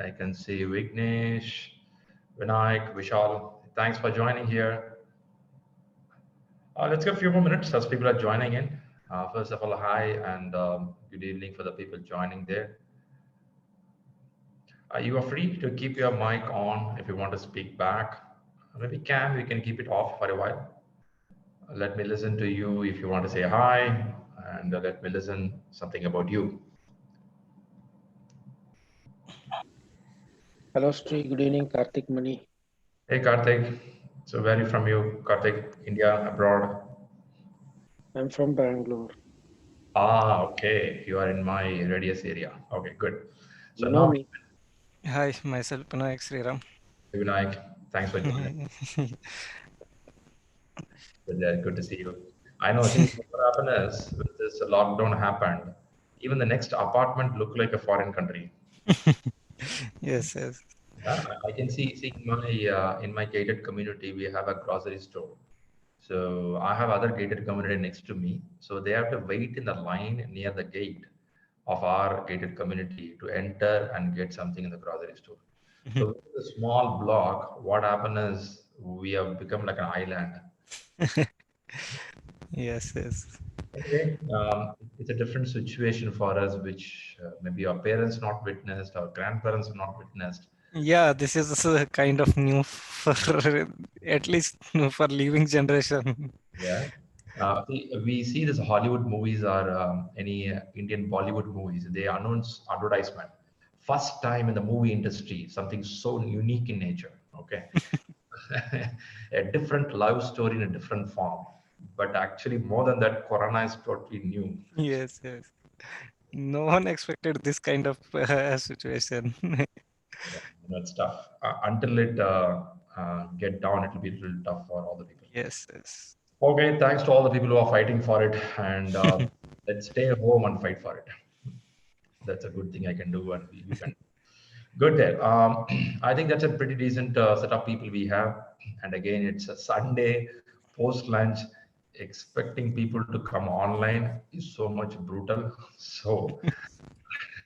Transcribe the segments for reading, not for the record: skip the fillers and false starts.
I can see Vignesh, Vinayak, Vishal. Thanks for joining here. Let's give a few more minutes as people are joining in. First of all, hi and good evening for the people joining there. You are free to keep your mic on if you want to speak back. Maybe we can keep it off for a while. Let me listen to you if you want to say hi, and let me listen something about you. Hello, Sri. Good evening, Karthik Mani. Hey Karthik, so where are you from you? Karthik, India, abroad? I'm from Bangalore. Ah, okay, you are in my radius area. Okay, good. So You know now, me. Hi, myself Panayak Shriram. Vinayak, thanks for joining. Good to see you. I know, see, what happened is, when this lockdown happened, even the next apartment looked like a foreign country. Yes, yes. Yeah, I can see in my gated community, we have a grocery store. So I have other gated community next to me. So they have to wait in the line near the gate of our gated community to enter and get something in the grocery store. So with a small block, what happened is we have become like an island. Yes, yes. Anyway, it's a different situation for us, which maybe our parents not witnessed, our grandparents not witnessed. Yeah, this is a kind of new for at least for living generation. Yeah. We see this Hollywood movies or any Indian Bollywood movies. They announce advertisement. First time in the movie industry, something so unique in nature. Okay. A different love story in a different form. But actually, more than that, Corona is totally new. Yes, yes. No one expected this kind of situation. Yeah, it's tough. Until it get down, it will be a little tough for all the people. Yes, yes. Okay, thanks to all the people who are fighting for it, and let's stay home and fight for it. That's a good thing I can do, and you can. Good there. I think that's a pretty decent set of people we have. And again, it's a Sunday post lunch. Expecting people to come online is so much brutal. So,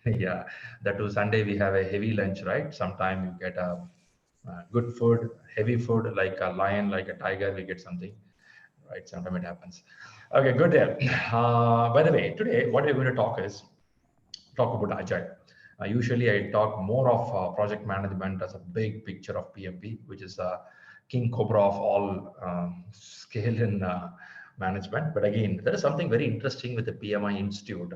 yeah, that too Sunday we have a heavy lunch, right? Sometime you get a good food, heavy food like a lion, like a tiger. We get something, right? Sometimes it happens. Okay, good there. By the way, today what we're going to talk about agile. Usually, I talk more of project management as a big picture of PMP, which is king cobra of all scale in management. But again, there is something very interesting with the PMI Institute.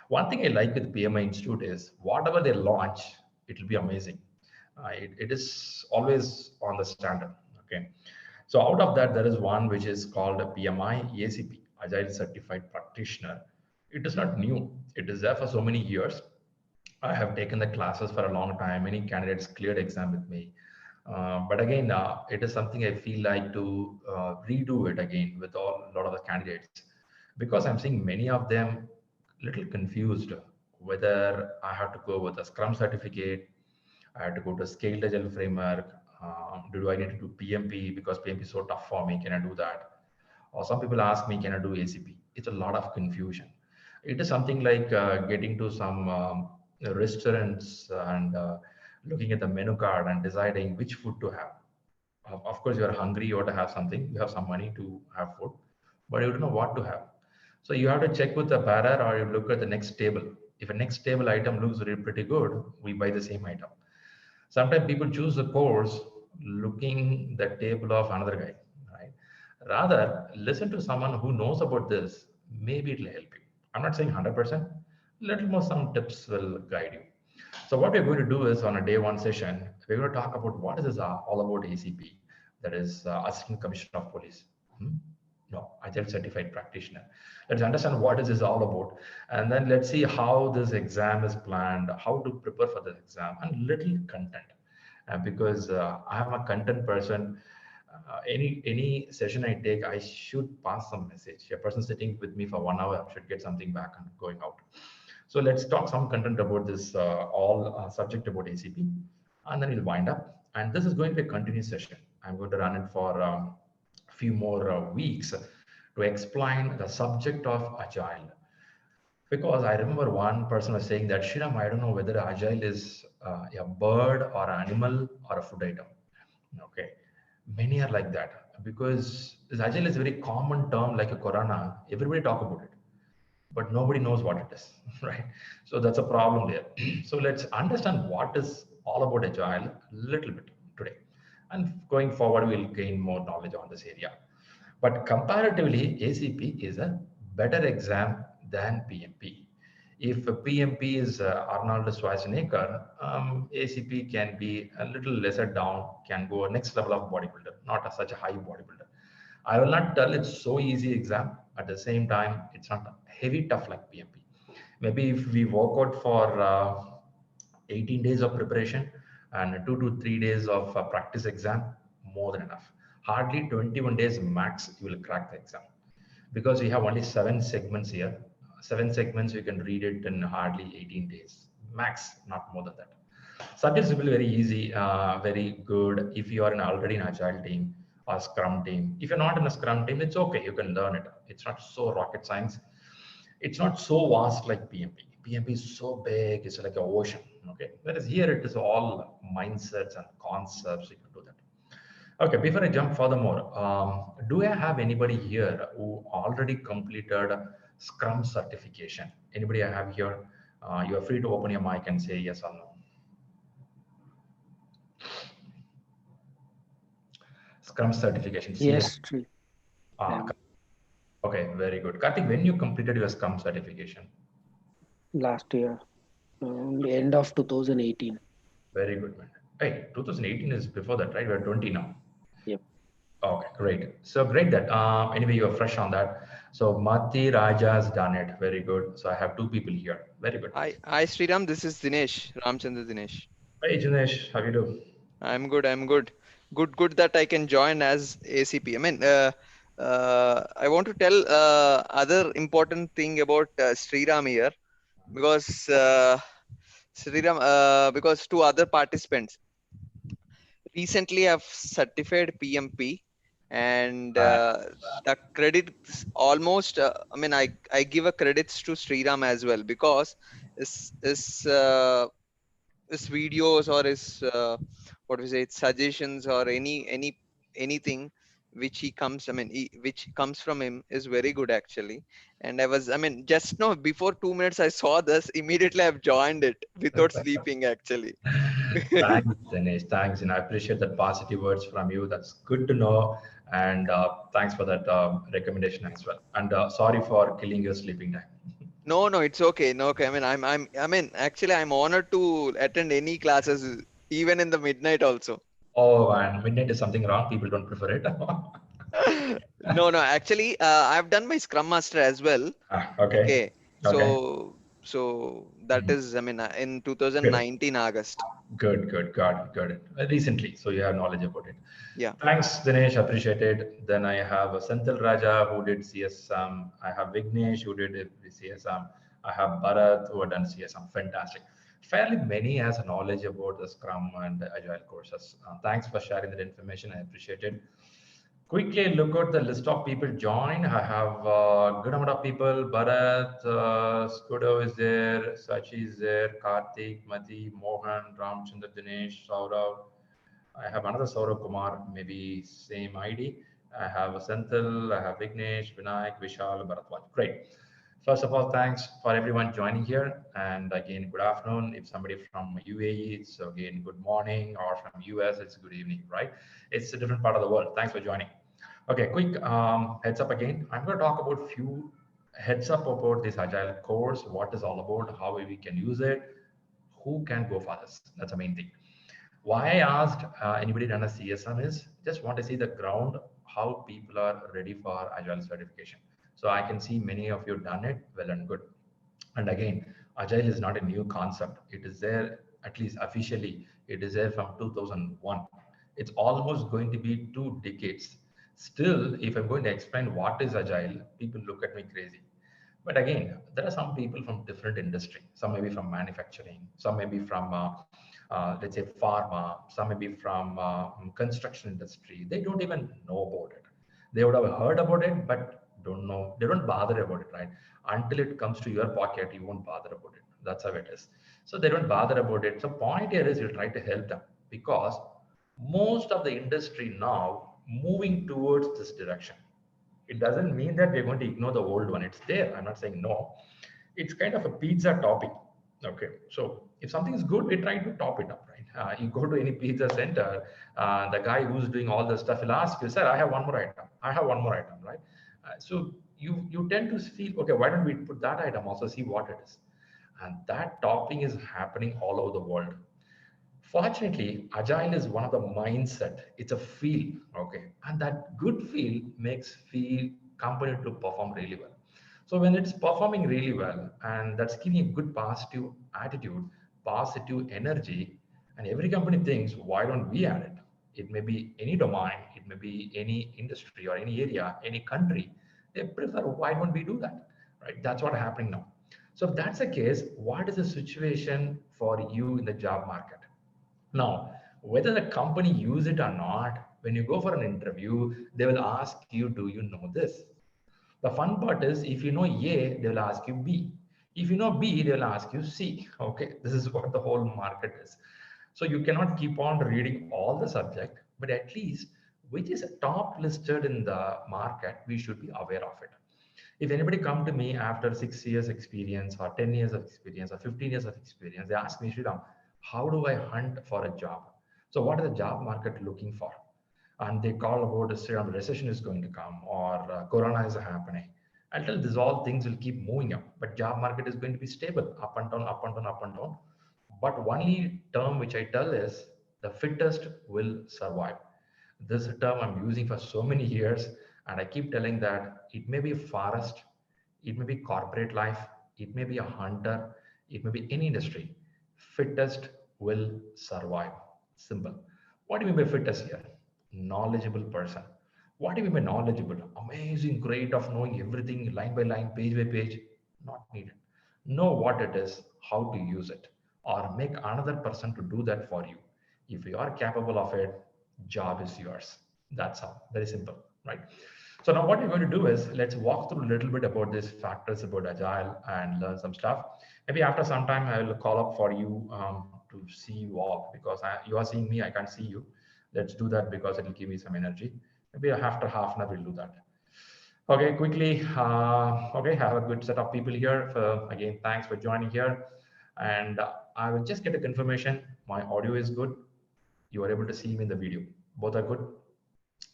One thing I like with PMI Institute is whatever they launch, it will be amazing. It is always on the standard. Okay, so out of that, there is one which is called a PMI-ACP, Agile Certified Practitioner. It is not new. It is there for so many years. I have taken the classes for a long time. Many candidates cleared exam with me. But again, it is something I feel like to redo it again with a lot of the candidates because I'm seeing many of them little confused whether I have to go with a Scrum certificate, I have to go to a scaled agile framework. Do I need to do PMP because PMP is so tough for me? Can I do that? Or some people ask me, can I do ACP? It's a lot of confusion. It is something like getting to some restaurants and looking at the menu card and deciding which food to have. Of course, you are hungry, you want to have something, you have some money to have food, but you don't know what to have. So you have to check with the bearer or you look at the next table. If a next table item looks really pretty good, we buy the same item. Sometimes people choose a course looking the table of another guy, right? Rather, listen to someone who knows about this. Maybe it'll help you. I'm not saying 100%. Little more some tips will guide you. So what we're going to do is on a day one session, we're going to talk about what is this all about ACP, that is Assistant Commissioner of Police. Hmm? No, Agile Certified Practitioner. Let's understand what is this all about, and then let's see how this exam is planned, how to prepare for the exam, and little content. Because I'm a content person, any session I take, I should pass some message. A person sitting with me for 1 hour should get something back and going out. So let's talk some content about this all subject about ACP, and then we'll wind up. And this is going to be a continuous session. I'm going to run it for a few more weeks to explain the subject of agile. Because I remember one person was saying that, Shriram, I don't know whether Agile is a bird or an animal or a food item. Okay. Many are like that because this Agile is a very common term like a Corona. Everybody talk about it, but nobody knows what it is, right? So that's a problem there. So let's understand what is all about Agile a little bit today. And going forward, we'll gain more knowledge on this area. But comparatively, ACP is a better exam than PMP. If a PMP is Arnold Schwarzenegger, ACP can be a little lesser down, can go next level of bodybuilder, not such a high bodybuilder. I will not tell it's so easy exam. At the same time, it's not heavy tough like PMP. Maybe if we work out for 18 days of preparation and 2 to 3 days of practice exam, more than enough. Hardly 21 days max, you will crack the exam because we have only 7 segments here. 7 segments, you can read it in hardly 18 days max, not more than that. Subjects will be very easy, very good if you are in already an agile team or scrum team. If you're not in a scrum team, it's okay, you can learn it. It's not so rocket science. It's not so vast like PMP. PMP is so big, it's like an ocean. Okay, whereas here it is all mindsets and concepts. You can do that. Okay, before I jump furthermore, do I have anybody here who already completed Scrum certification? Anybody I have here? You are free to open your mic and say yes or no. Scrum certification, CS. Yes, Sri. Ah, okay, very good. Karthik, when you completed your Scrum certification? Last year, end of 2018. Very good, man. Hey, 2018 is before that, right? We're 20 now. Yep. Okay, great. So great that anyway you're fresh on that. So Mati Raja's done it. Very good. So I have 2 people here. Very good. Hi, Shriram. This is Dinesh, Ramchandra Dinesh. Hey Jinesh, how you do? I'm good. I'm good. Good that I can join as ACP. I mean, I want to tell other important thing about Shriram here because Shriram, because two other participants recently have certified PMP and the credits almost. I mean, I give a credits to Shriram as well because his videos or his what we say suggestions or anything which he comes which comes from him is very good actually. And I mean just now before 2 minutes I saw this, immediately I've joined it without sleeping actually. Thanks, Dinesh. Thanks, and I appreciate that positive words from you. That's good to know, and thanks for that recommendation as well. And sorry for killing your sleeping time. No, it's okay. No, okay. I mean I mean actually I'm honored to attend any classes even in the midnight also. Oh, and midnight is something wrong. People don't prefer it. No, actually, I've done my Scrum Master as well. Okay. Okay, Okay. so that Mhm. is, I mean, in Good. 2019 August. Good. Got it. Recently, so you have knowledge about it. Yeah. Thanks, Dinesh. Appreciate it. Then I have Senthil Raja who did CSM. I have Vignesh who did CSM. I have Bharat who had done CSM. Fantastic. Fairly many has knowledge about the Scrum and Agile courses. Thanks for sharing that information. I appreciate it. Quickly look at the list of people joined. I have a good amount of people. Bharat, Skudo is there, Sachi is there, Karthik, Mati, Mohan, Ramchandra, Dinesh, Saurav. I have another Saurav Kumar, maybe same ID. I have Senthil, I have Vignesh, Vinayak, Vishal, Bharatwaj. Great. First of all, thanks for everyone joining here. And again, good afternoon. If somebody from UAE, it's again good morning, or from US, it's good evening, right? It's a different part of the world. Thanks for joining. Okay, quick heads up again. I'm going to talk about few heads up about this agile course, what is all about, how we can use it, who can go for this. That's the main thing. Why I asked anybody done a CSM is just want to see the ground, how people are ready for agile certification. So I can see many of you done it well and good. And again, agile is not a new concept. It is there, at least officially, it is there from 2001. It's almost going to be 2 decades. Still, if I'm going to explain what is agile, people look at me crazy. But again, there are some people from different industry. Some may be from manufacturing, some may be from, let's say, pharma, some may be from construction industry. They don't even know about it. They would have heard about it, but don't know, they don't bother about it, right? Until it comes to your pocket, you won't bother about it. That's how it is. So they don't bother about it. So point here is you try to help them, because most of the industry now moving towards this direction. It doesn't mean that we're going to ignore the old one. It's there. I'm not saying no. It's kind of a pizza topping. Okay. So if something is good, we try to top it up, right? You go to any pizza center, the guy who's doing all the stuff will ask you, sir, I have one more item. I have one more item, right? So you tend to feel, okay, why don't we put that item also, see what it is? And that topping is happening all over the world. Fortunately, agile is one of the mindset. It's a feel, okay, and that good feel makes feel company to perform really well. So when it's performing really well and that's giving a good positive attitude, positive energy, and every company thinks, why don't we add it? It may be any domain, it may be any industry or any area, any country. They prefer, why don't we do that? Right? That's what happening now. So if that's the case, what is the situation for you in the job market? Now, whether the company use it or not, when you go for an interview, they will ask you, do you know this? The fun part is if you know A, they will ask you B. If you know B, they will ask you C. Okay, this is what the whole market is. So you cannot keep on reading all the subject, but at least which is top listed in the market, we should be aware of it. If anybody come to me after 6 years experience or 10 years of experience or 15 years of experience, they ask me, Shriram, how do I hunt for a job? So what is the job market looking for? And they call about a recession is going to come or corona is happening. I'll tell these all things will keep moving up, but job market is going to be stable, up and down, up and down, up and down. But only term which I tell is the fittest will survive. This term I'm using for so many years, and I keep telling that it may be a forest, it may be corporate life, it may be a hunter, it may be any industry. Fittest will survive. Simple. What do you mean by fittest here? Knowledgeable person. What do you mean by knowledgeable? Amazing, great of knowing everything line by line, page by page. Not needed. Know what it is, how to use it, or make another person to do that for you. If you are capable of it, job is yours. That's how. Very simple, right? So now what we're going to do is let's walk through a little bit about these factors about agile and learn some stuff. Maybe after some time I will call up for you to see you all, because you are seeing me, I can't see you. Let's do that because it will give me some energy. Maybe after half an hour we'll do that. Okay, quickly. Okay, I have a good set of people here. Again, thanks for joining here. And I will just get a confirmation. My audio is good. You are able to see me in the video. Both are good.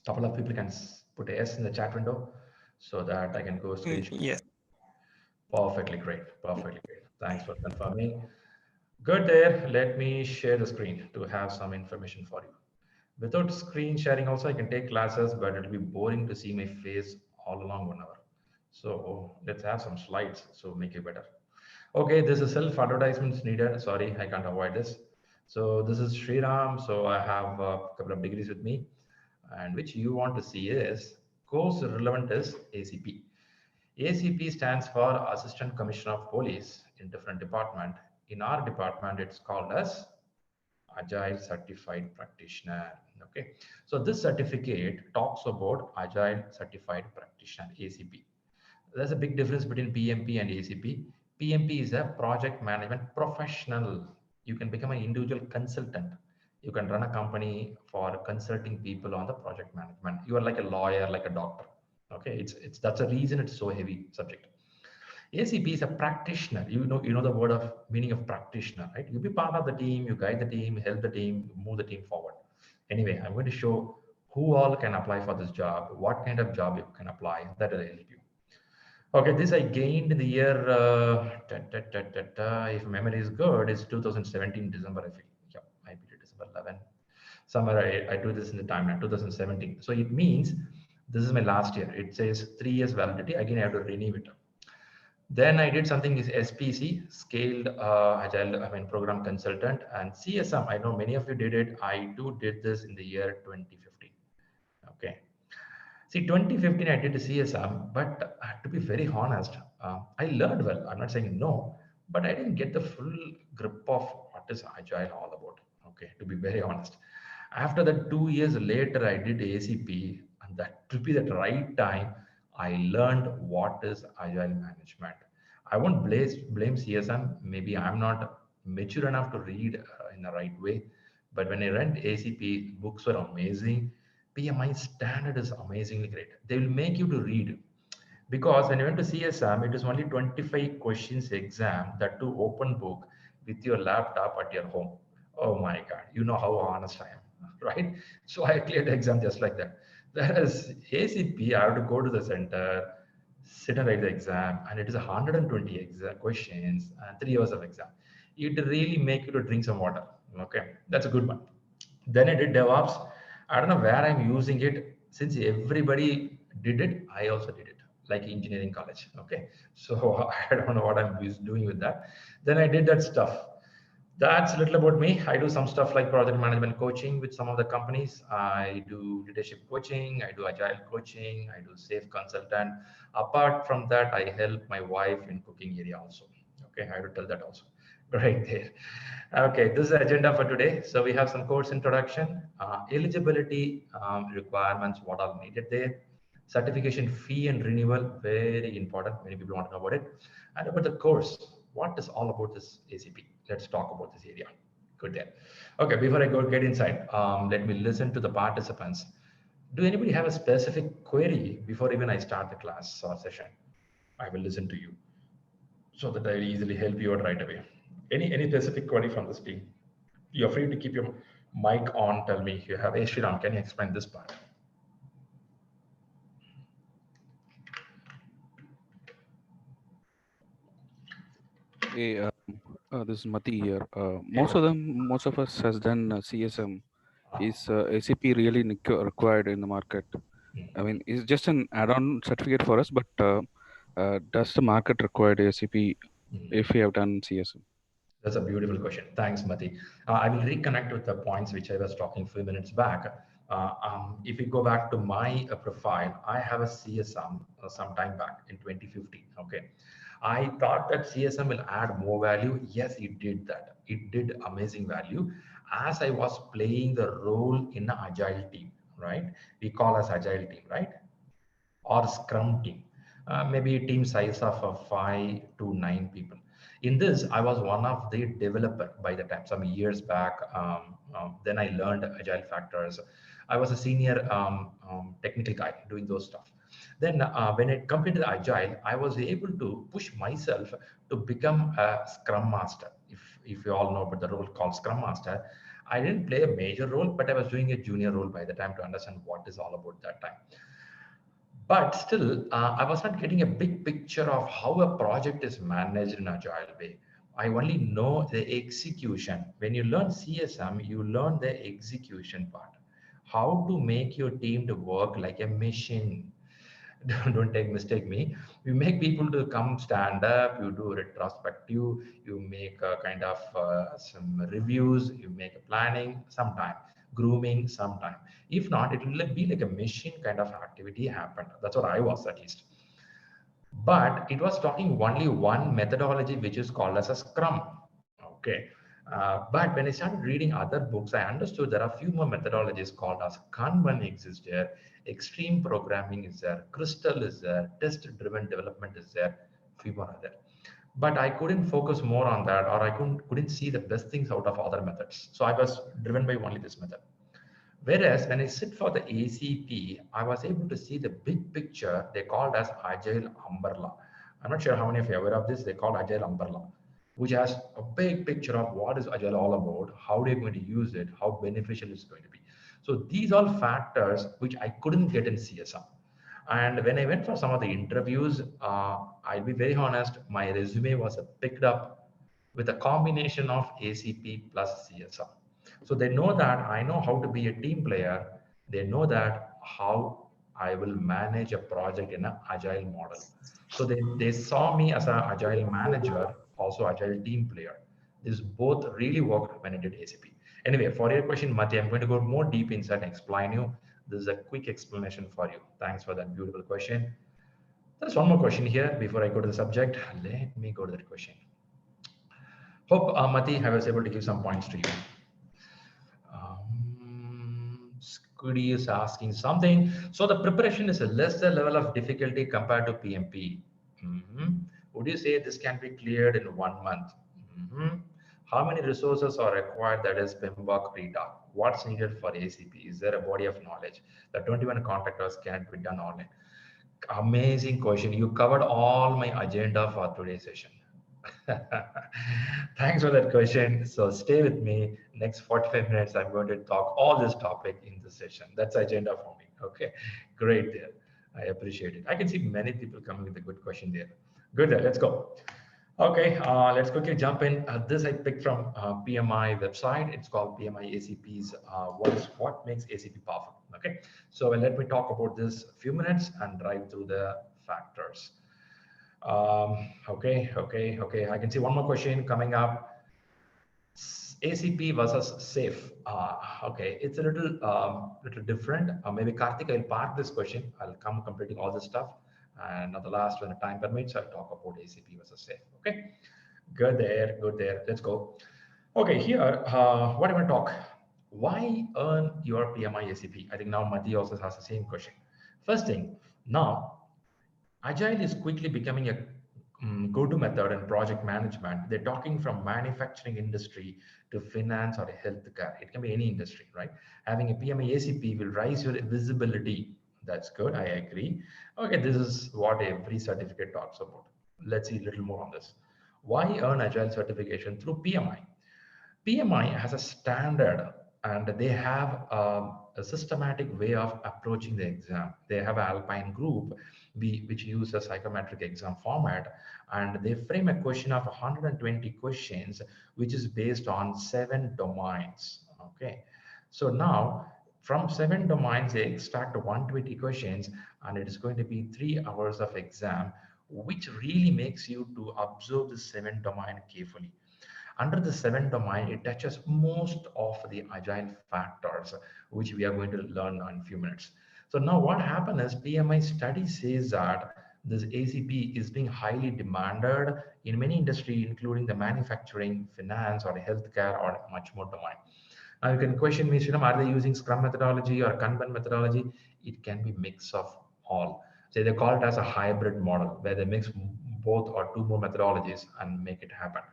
Couple of people can put a S in the chat window so that I can go screen share. Yes. Perfectly great. Perfectly great. Thanks for confirming. Good there. Let me share the screen to have some information for you. Without screen sharing also, I can take classes, but it'll be boring to see my face all along 1 hour. So let's have some slides, so make it better. Okay, this is self-advertisements needed. Sorry, I can't avoid this. So this is Shriram. So I have a couple of degrees with me, and which you want to see is course relevant is ACP. ACP stands for Assistant Commissioner of Police in different department. In our department, it's called as Agile Certified Practitioner. Okay, so this certificate talks about Agile Certified Practitioner, ACP. There's a big difference between PMP and ACP. PMP is a project management professional. You can become an individual consultant. You can run a company for consulting people on the project management. You are like a lawyer, like a doctor. Okay, it's that's a reason it's so heavy subject. ACP is a practitioner. You know the word of meaning of practitioner, right? You be part of the team, you guide the team, help the team, move the team forward. Anyway, I'm going to show who all can apply for this job, what kind of job you can apply that will help you. Okay, this I gained in the year, if memory is good, it's 2017 December, I feel. Yeah, I beat December 11. Somewhere I do this in the timeline, 2017. So it means this is my last year. It says 3 years validity. Again, I have to renew it. Then I did something is SPC, Scaled Agile, Program Consultant, and CSM. I know many of you did it. I did this in the year 2015. Okay. See, 2015, I did CSM, but to be very honest, I learned well. I'm not saying no, but I didn't get the full grip of what is Agile all about. Okay, to be very honest. After that, 2 years later, I did ACP, and that to be the right time, I learned what is agile management. I won't blame CSM. Maybe I'm not mature enough to read in the right way. But when I read ACP, books were amazing. PMI standard is amazingly great. They will make you to read, because when you went to CSM, it is only 25 questions exam, that too open book with your laptop at your home. Oh my God, you know how honest I am, right? So I cleared the exam just like that. Whereas ACP, I have to go to the center, sit and write the exam, and it is 120 exam questions and 3 hours of exam. It really make you to drink some water. Okay, that's a good one. Then I did DevOps. I don't know where I'm using it. Since everybody did it, I also did it, like engineering college. Okay, so I don't know what I'm doing with that. Then I did that stuff. That's a little about me. I do some stuff like project management coaching with some of the companies. I do leadership coaching. I do agile coaching. I do safe consultant. Apart from that, I help my wife in cooking area also. Okay, I have to tell that also. Right there. Okay, this is the agenda for today. So we have some course introduction, eligibility requirements, what are needed there, certification fee and renewal, very important. Many people want to know about it. And about the course, what is all about this ACP? Let's talk about this area. Good there. Okay, before I go get inside, let me listen to the participants. Do anybody have a specific query before even I start the class or session? I will listen to you so that I easily help you out right away. Any specific query from this team? You're free to keep your mic on. Tell me if you have. Hey, Shriram, can you explain this part? Hey, this is Mati here. Most of us has done CSM. Is ACP really required in the market? I mean, it's just an add-on certificate for us, but does the market require ACP if we have done CSM? That's a beautiful question. Thanks, Mati. I will reconnect with the points which I was talking a few minutes back. If we go back to my profile, I have a CSM some time back in 2015. Okay, I thought that CSM will add more value. Yes, it did that. It did amazing value as I was playing the role in an agile team, right? We call us agile team, right? Or Scrum team, maybe a team size of 5 to 9 people. In this, I was one of the developer by the time, some years back. Then I learned agile factors. I was a senior technical guy doing those stuff. Then when it comes to the agile, I was able to push myself to become a Scrum master. If you all know about the role called Scrum master, I didn't play a major role, but I was doing a junior role by the time to understand what is all about that time. But still, I was not getting a big picture of how a project is managed in agile way. I only know the execution. When you learn CSM, you learn the execution part. How to make your team to work like a machine. Don't take mistake me. You make people to come stand up, you do retrospective, you make a kind of some reviews, you make a planning sometime, grooming sometime. If not, it will be like a machine kind of activity happened. That's what I was, at least. But it was talking only one methodology, which is called as a Scrum. Okay. But when I started reading other books, I understood there are a few more methodologies called as Kanban exists there, extreme programming is there, Crystal is there, test-driven development is there, few more are there. But I couldn't focus more on that, or I couldn't see the best things out of other methods. So I was driven by only this method. Whereas when I sit for the ACP, I was able to see the big picture. They called as Agile umbrella. I'm not sure how many of you are aware of this. They call Agile umbrella, which has a big picture of what is Agile all about, how they're going to use it, how beneficial it's going to be. So these all factors which I couldn't get in CSM. And when I went for some of the interviews, I'll be very honest, my resume was picked up with a combination of ACP plus CSM. So they know that I know how to be a team player. They know that how I will manage a project in an agile model. So they saw me as an agile manager, also agile team player. This both really worked when I did ACP. Anyway, for your question, Mati, I'm going to go more deep inside and explain you. This is a quick explanation for you. Thanks for that beautiful question. There's one more question here before I go to the subject. Let me go to that question. Hope Mati, I was able to give some points to you. Goody is asking something. So the preparation is a lesser level of difficulty compared to PMP. Would you say this can be cleared in 1 month? How many resources are required, that is PMBOK pre-doc? What's needed for ACP? Is there a body of knowledge? The 21 contractors can't be done online. Amazing question. You covered all my agenda for today's session. Thanks for that question. So stay with me. Next 45 minutes, I'm going to talk all this topic in the session. That's agenda for me. Okay, great there. I appreciate it. I can see many people coming with a good question there. Good there. Let's go. Okay, let's quickly jump in. This I picked from PMI website. It's called PMI-ACP's what makes ACP powerful. Okay, so let me talk about this a few minutes and drive through the factors. Okay. I can see one more question coming up. ACP versus SAFE. Okay, it's a little different. Maybe Karthik, I'll park this question. I'll come completing all this stuff. And at the last, when the time permits, I'll talk about ACP versus SAFE. Okay, good there. Let's go. Okay, here, what am I going to talk? Why earn your PMI ACP? I think now Mati also has the same question. First thing, now Agile is quickly becoming a go-to method in project management. They're talking from manufacturing industry to finance or healthcare. It can be any industry, right? Having a PMI ACP will raise your visibility. That's good. I agree. Okay, this is what every certificate talks about. Let's see a little more on this. Why earn Agile certification through PMI? PMI has a standard and they have a systematic way of approaching the exam. They have an Alpine group which uses a psychometric exam format, and they frame a question of 120 questions, which is based on 7 domains. Okay, so now from 7 domains, they extract 120 questions, and it is going to be 3 hours of exam, which really makes you to observe the 7 domain carefully. Under the 7 domain, it touches most of the agile factors, which we are going to learn in a few minutes. So now what happened is PMI study says that this ACP is being highly demanded in many industries, including the manufacturing, finance, or healthcare, or much more domain. Now you can question me, Shriram, are they using Scrum methodology or Kanban methodology? It can be mix of all. So they call it as a hybrid model, where they mix both or 2 more methodologies and make it happen.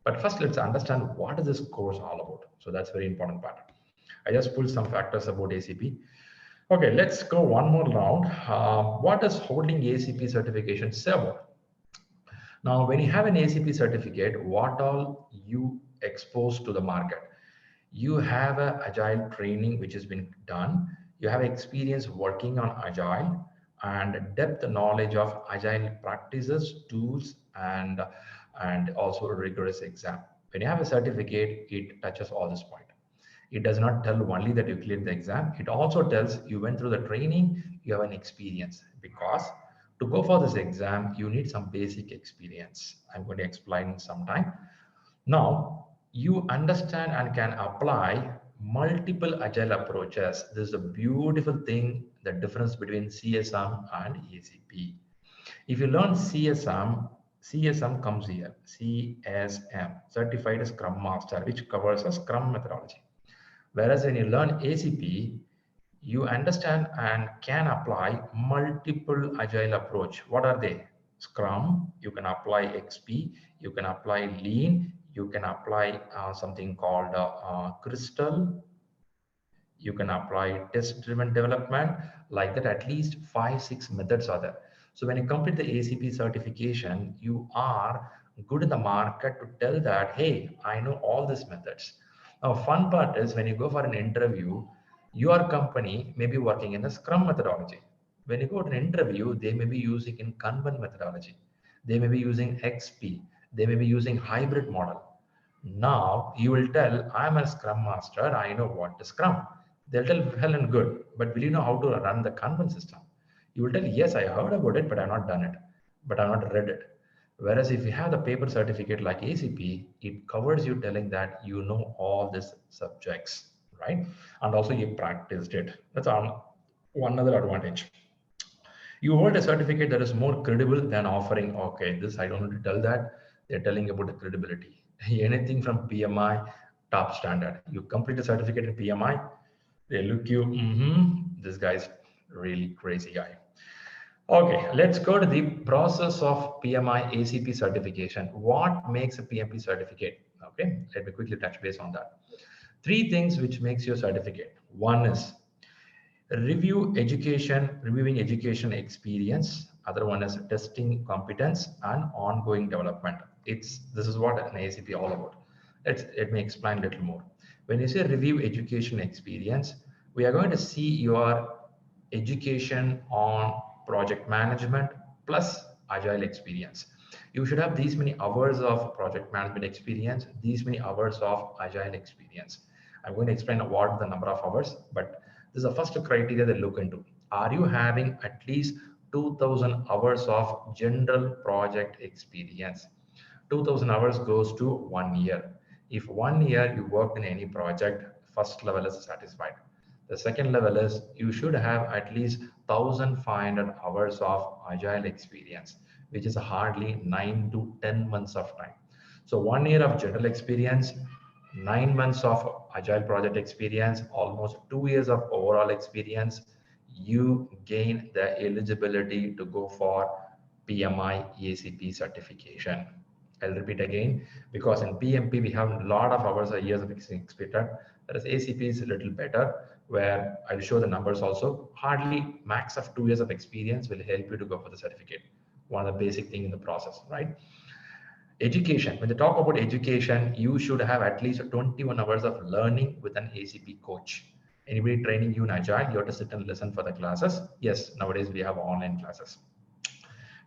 But first, let's understand what is this course all about. So that's very important part. I just pulled some factors about ACP. Okay, let's go one more round. What does holding ACP certification say about? Now, when you have an ACP certificate, what all you expose to the market? You have an agile training which has been done. You have experience working on agile and depth knowledge of agile practices, tools, and also a rigorous exam. When you have a certificate, it touches all this point. It does not tell only that you cleared the exam. It also tells you went through the training, you have an experience, because to go for this exam, you need some basic experience. I'm going to explain sometime. Now, you understand and can apply multiple agile approaches. This is a beautiful thing, the difference between CSM and ACP. If you learn CSM comes here, CSM, Certified Scrum Master, which covers a Scrum methodology. Whereas when you learn ACP, you understand and can apply multiple agile approach. What are they? Scrum, you can apply XP, you can apply Lean, you can apply something called Crystal, you can apply test-driven development, like that. At least 5-6 methods are there. So when you complete the ACP certification, you are good in the market to tell that, hey, I know all these methods. Now, fun part is when you go for an interview, your company may be working in a Scrum methodology. When you go to an interview, they may be using in Kanban methodology. They may be using XP. They may be using hybrid model. Now you will tell, I'm a Scrum Master. I know what is Scrum. They'll tell, well and good, but will you know how to run the Kanban system? You will tell, yes, I heard about it, but I've not done it, but I've not read it. Whereas if you have the paper certificate like ACP, it covers you telling that you know all these subjects, right? And also you practiced it. That's one other advantage. You hold a certificate that is more credible than offering, okay, this I don't need to tell that. They're telling about the credibility. Anything from PMI, top standard. You complete a certificate in PMI, They look you, this guy's really crazy guy. Okay, let's go to the process of PMI-ACP certification. What makes a PMP certificate? Okay, let me quickly touch base on that. Three things which makes your certificate. One is reviewing education experience. Other one is testing competence and ongoing development. This is what an ACP all about. Let me explain a little more. When you say review education experience, we are going to see your education on project management plus agile experience. You should have these many hours of project management experience, these many hours of agile experience. I'm going to explain what the number of hours, but this is the first criteria they look into. Are you having at least 2000 hours of general project experience? 2000 hours goes to 1 year. If 1 year you worked in any project, first level is satisfied. The second level is you should have at least 1500 hours of agile experience, which is hardly 9 to 10 months of time. So 1 year of general experience, 9 months of agile project experience, almost 2 years of overall experience, you gain the eligibility to go for PMI ACP certification. I'll repeat again, because in PMP we have a lot of hours or years of experience, whereas ACP is a little better, where I'll show the numbers also. Hardly max of 2 years of experience will help you to go for the certificate. One of the basic thing in the process, right? Education, when they talk about education, you should have at least 21 hours of learning with an ACP coach. Anybody training you in Agile, you have to sit and listen for the classes. Yes, nowadays we have online classes.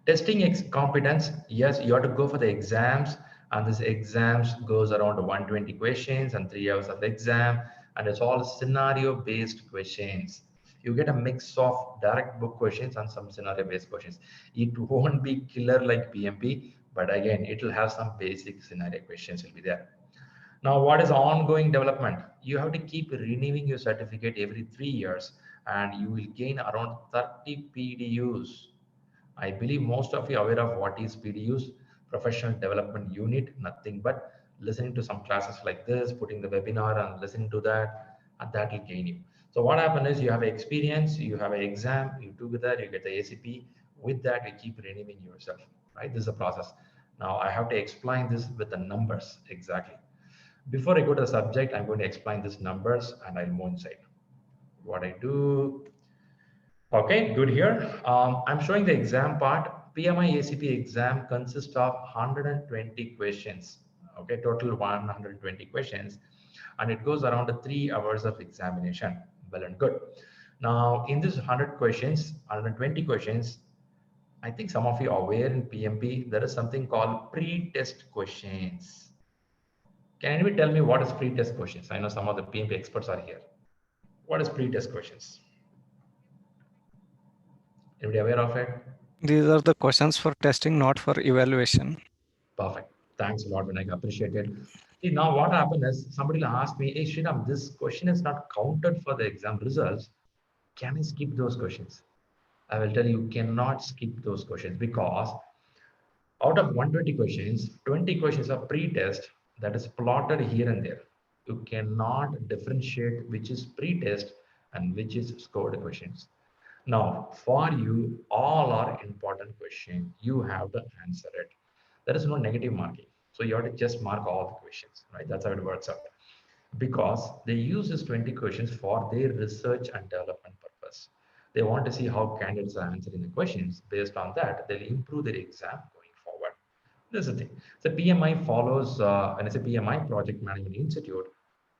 Testing competence, yes, you have to go for the exams, and this exams goes around 120 questions and 3 hours of exam, and it's all scenario-based questions. You get a mix of direct book questions and some scenario-based questions. It won't be killer like PMP, but again, it will have some basic scenario questions will be there. Now, what is ongoing development? You have to keep renewing your certificate every 3 years, and you will gain around 30 PDUs. I believe most of you are aware of what is PDUs, Professional Development Unit, nothing but listening to some classes like this, putting the webinar and listening to that, and that will gain you. So what happens is you have experience, you have an exam, you do with that, you get the ACP. With that, you keep renewing yourself, right? This is a process. Now I have to explain this with the numbers exactly. Before I go to the subject, I'm going to explain these numbers and I'll move inside. What I do, okay, good here. I'm showing the exam part. PMI-ACP exam consists of 120 questions. Okay, total 120 questions, and it goes around 3 hours of examination. Well and good. Now, in this 100 questions, 120 questions, I think some of you are aware in PMP, there is something called pre-test questions. Can anybody tell me what is pre-test questions? I know some of the PMP experts are here. What is pre-test questions? Anybody aware of it? These are the questions for testing, not for evaluation. Perfect. Thanks a lot, Vinay. Appreciate it. See, now what happened is somebody will ask me, hey, Shriram, this question is not counted for the exam results. Can I skip those questions? I will tell you, cannot skip those questions, because out of 120 questions, 20 questions are pre-test that is plotted here and there. You cannot differentiate which is pre-test and which is scored questions. Now, for you, all are important questions. You have to answer it. There is no negative marking. So you have to just mark all the questions, right? That's how it works out. Because they use these 20 questions for their research and development purpose. They want to see how candidates are answering the questions. Based on that, they'll improve their exam going forward. This is the thing. So PMI follows, when I say PMI, Project Management Institute,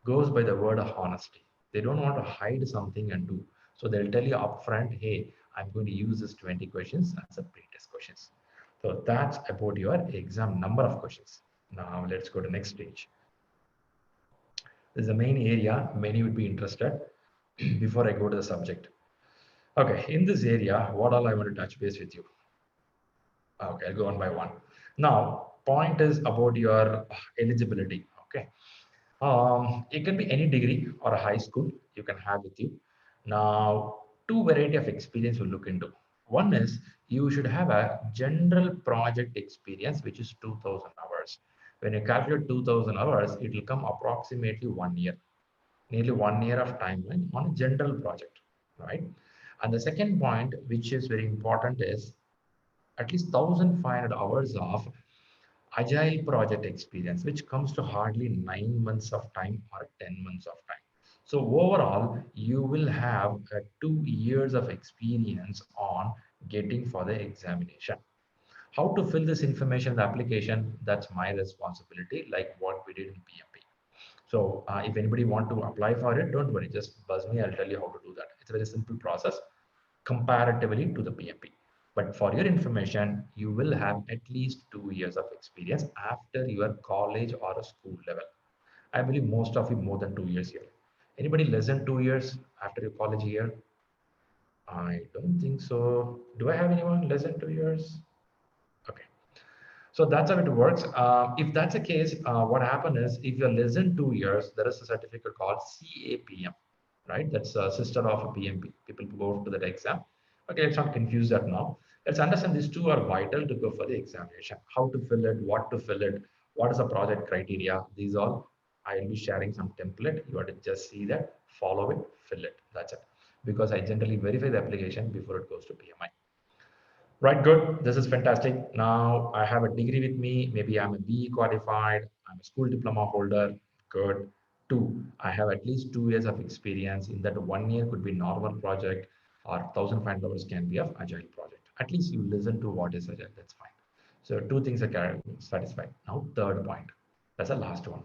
goes by the word of honesty. They don't want to hide something and do. So they'll tell you upfront, hey, I'm going to use this 20 questions as a pre-test questions. So that's about your exam number of questions. Now let's go to next stage. This is the main area many would be interested before I go to the subject. Okay, in this area, what all I want to touch base with you. Okay, I'll go one by one. Now, point is about your eligibility. Okay, it can be any degree or a high school you can have with you. Now, two variety of experience we'll look into. One is you should have a general project experience, which is 2000 hours. When you calculate 2000 hours, it will come approximately 1 year. nearly 1 year of timeline on a general project, right? And the second point, which is very important, is at least 1,500 hours of agile project experience, which comes to hardly 9 months of time or 10 months of time. So overall, you will have 2 years of experience on getting for the examination. How to fill this information in the application, that's my responsibility, like what we did in PMP. So if anybody want to apply for it, don't worry, just buzz me, I'll tell you how to do that. It's a very simple process comparatively to the PMP. But for your information, you will have at least 2 years of experience after your college or a school level. I believe most of you more than 2 years here. Anybody less than 2 years after your college year? I don't think so. Do I have anyone less than 2 years? Okay. So that's how it works. If that's the case, what happened is if you're less than 2 years, there is a certificate called CAPM, right? That's a sister of a PMP. People go to that exam. Okay, let's not confuse that now. Let's understand these two are vital to go for the examination. How to fill it, what to fill it, what is the project criteria. These all, I'll be sharing some template. You have to just see that, follow it, fill it. That's it. Because I generally verify the application before it goes to PMI. Right, good. This is fantastic. Now I have a degree with me. Maybe I'm a BE qualified. I'm a school diploma holder. Good. Two, I have at least 2 years of experience. In that 1 year could be normal project or 1,500 hours can be of agile project. At least you listen to what is agile. That's fine. So two things are satisfied. Now third point. That's the last one.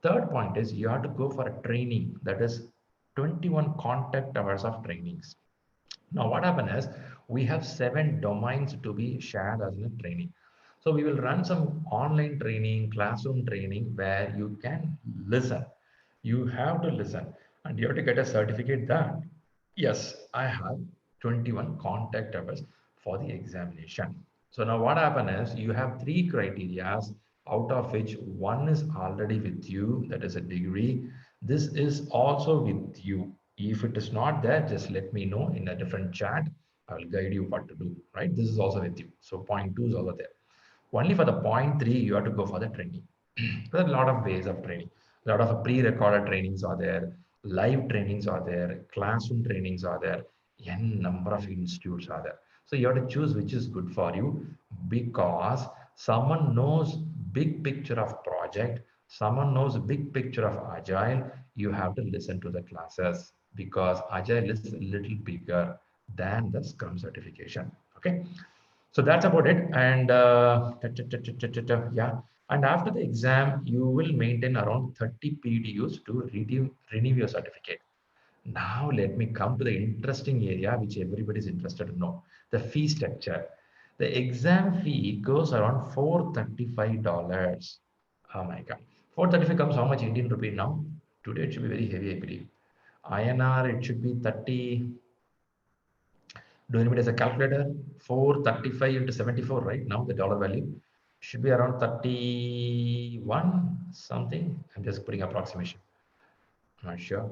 Third point is you have to go for a training that is 21 contact hours of trainings. Now, what happened is we have 7 domains to be shared as a training. So we will run some online training, classroom training where you can listen. You have to listen and you have to get a certificate that, yes, I have 21 contact hours for the examination. So now what happened is you have 3 criteria out of which one is already with you, that is a degree. This is also with you. If it is not there, just let me know in a different chat. I will guide you what to do, right? This is also with you. So point 2 is over there. Only for the point 3, you have to go for the training. There are a lot of ways of training. A lot of pre-recorded trainings are there, live trainings are there, classroom trainings are there, n number of institutes are there. So you have to choose which is good for you because someone knows big picture of project, someone knows big picture of agile. You have to listen to the classes because agile is a little bigger than the Scrum certification. Okay. So that's about it. And yeah. And after the exam, you will maintain around 30 PDUs to renew your certificate. Now let me come to the interesting area which everybody is interested to know. The fee structure. The exam fee goes around $435. Oh my God. 435 comes how much Indian rupee now? Today it should be very heavy, I believe. INR, it should be 30. Do anybody has a calculator? 435 into 74, right? Now the dollar value should be around 31 something. I'm just putting approximation. I'm not sure.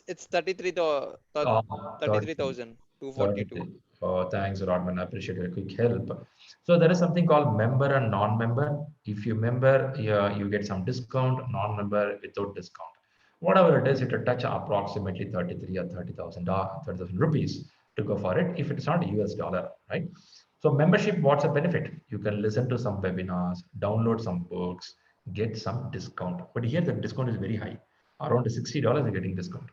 It's 33 to Oh, 33,242. 33. Oh, thanks, Rodman. I appreciate your quick help. So there is something called member and non-member. If you member, you get some discount, non-member without discount. Whatever it is, it will touch approximately 33 or 30,000 rupees to go for it if it's not US dollar, right? So membership, what's the benefit? You can listen to some webinars, download some books, get some discount. But here the discount is very high. Around $60 you're getting discount.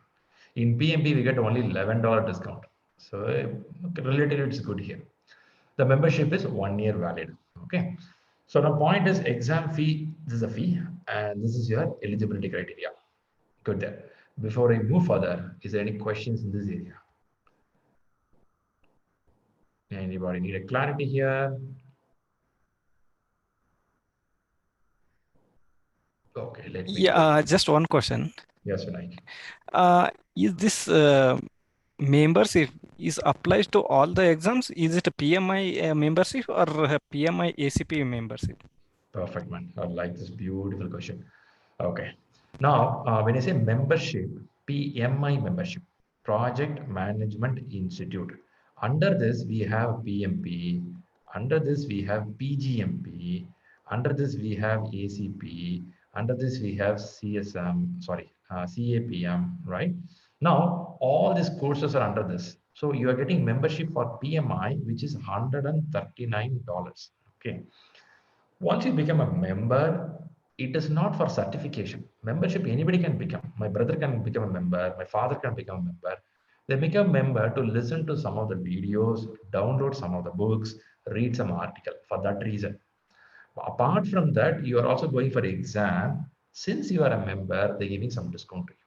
In PMP, we get only $11 discount. So relatively, it's good here. The membership is 1 year valid. Okay. So the point is exam fee, this is a fee, and this is your eligibility criteria. Good there. Before I move further, is there any questions in this area? Anybody need a clarity here? Okay, let me go. Yeah, just one question. Yes, Vinayak. Is this membership is applies to all the exams? Is it a PMI membership or a PMI ACP membership? Perfect, man. I like this beautiful question. Okay. Now, when I say membership, PMI membership, Project Management Institute. Under this, we have PMP. Under this, we have PGMP. Under this, we have ACP. Under this, we have CSM. Sorry, CAPM, right? Now, all these courses are under this. So you are getting membership for PMI, which is $139. Okay. Once you become a member, it is not for certification. Membership, anybody can become. My brother can become a member. My father can become a member. They become a member to listen to some of the videos, download some of the books, read some article for that reason. Apart from that, you are also going for exam. Since you are a member, they're giving some discount to you.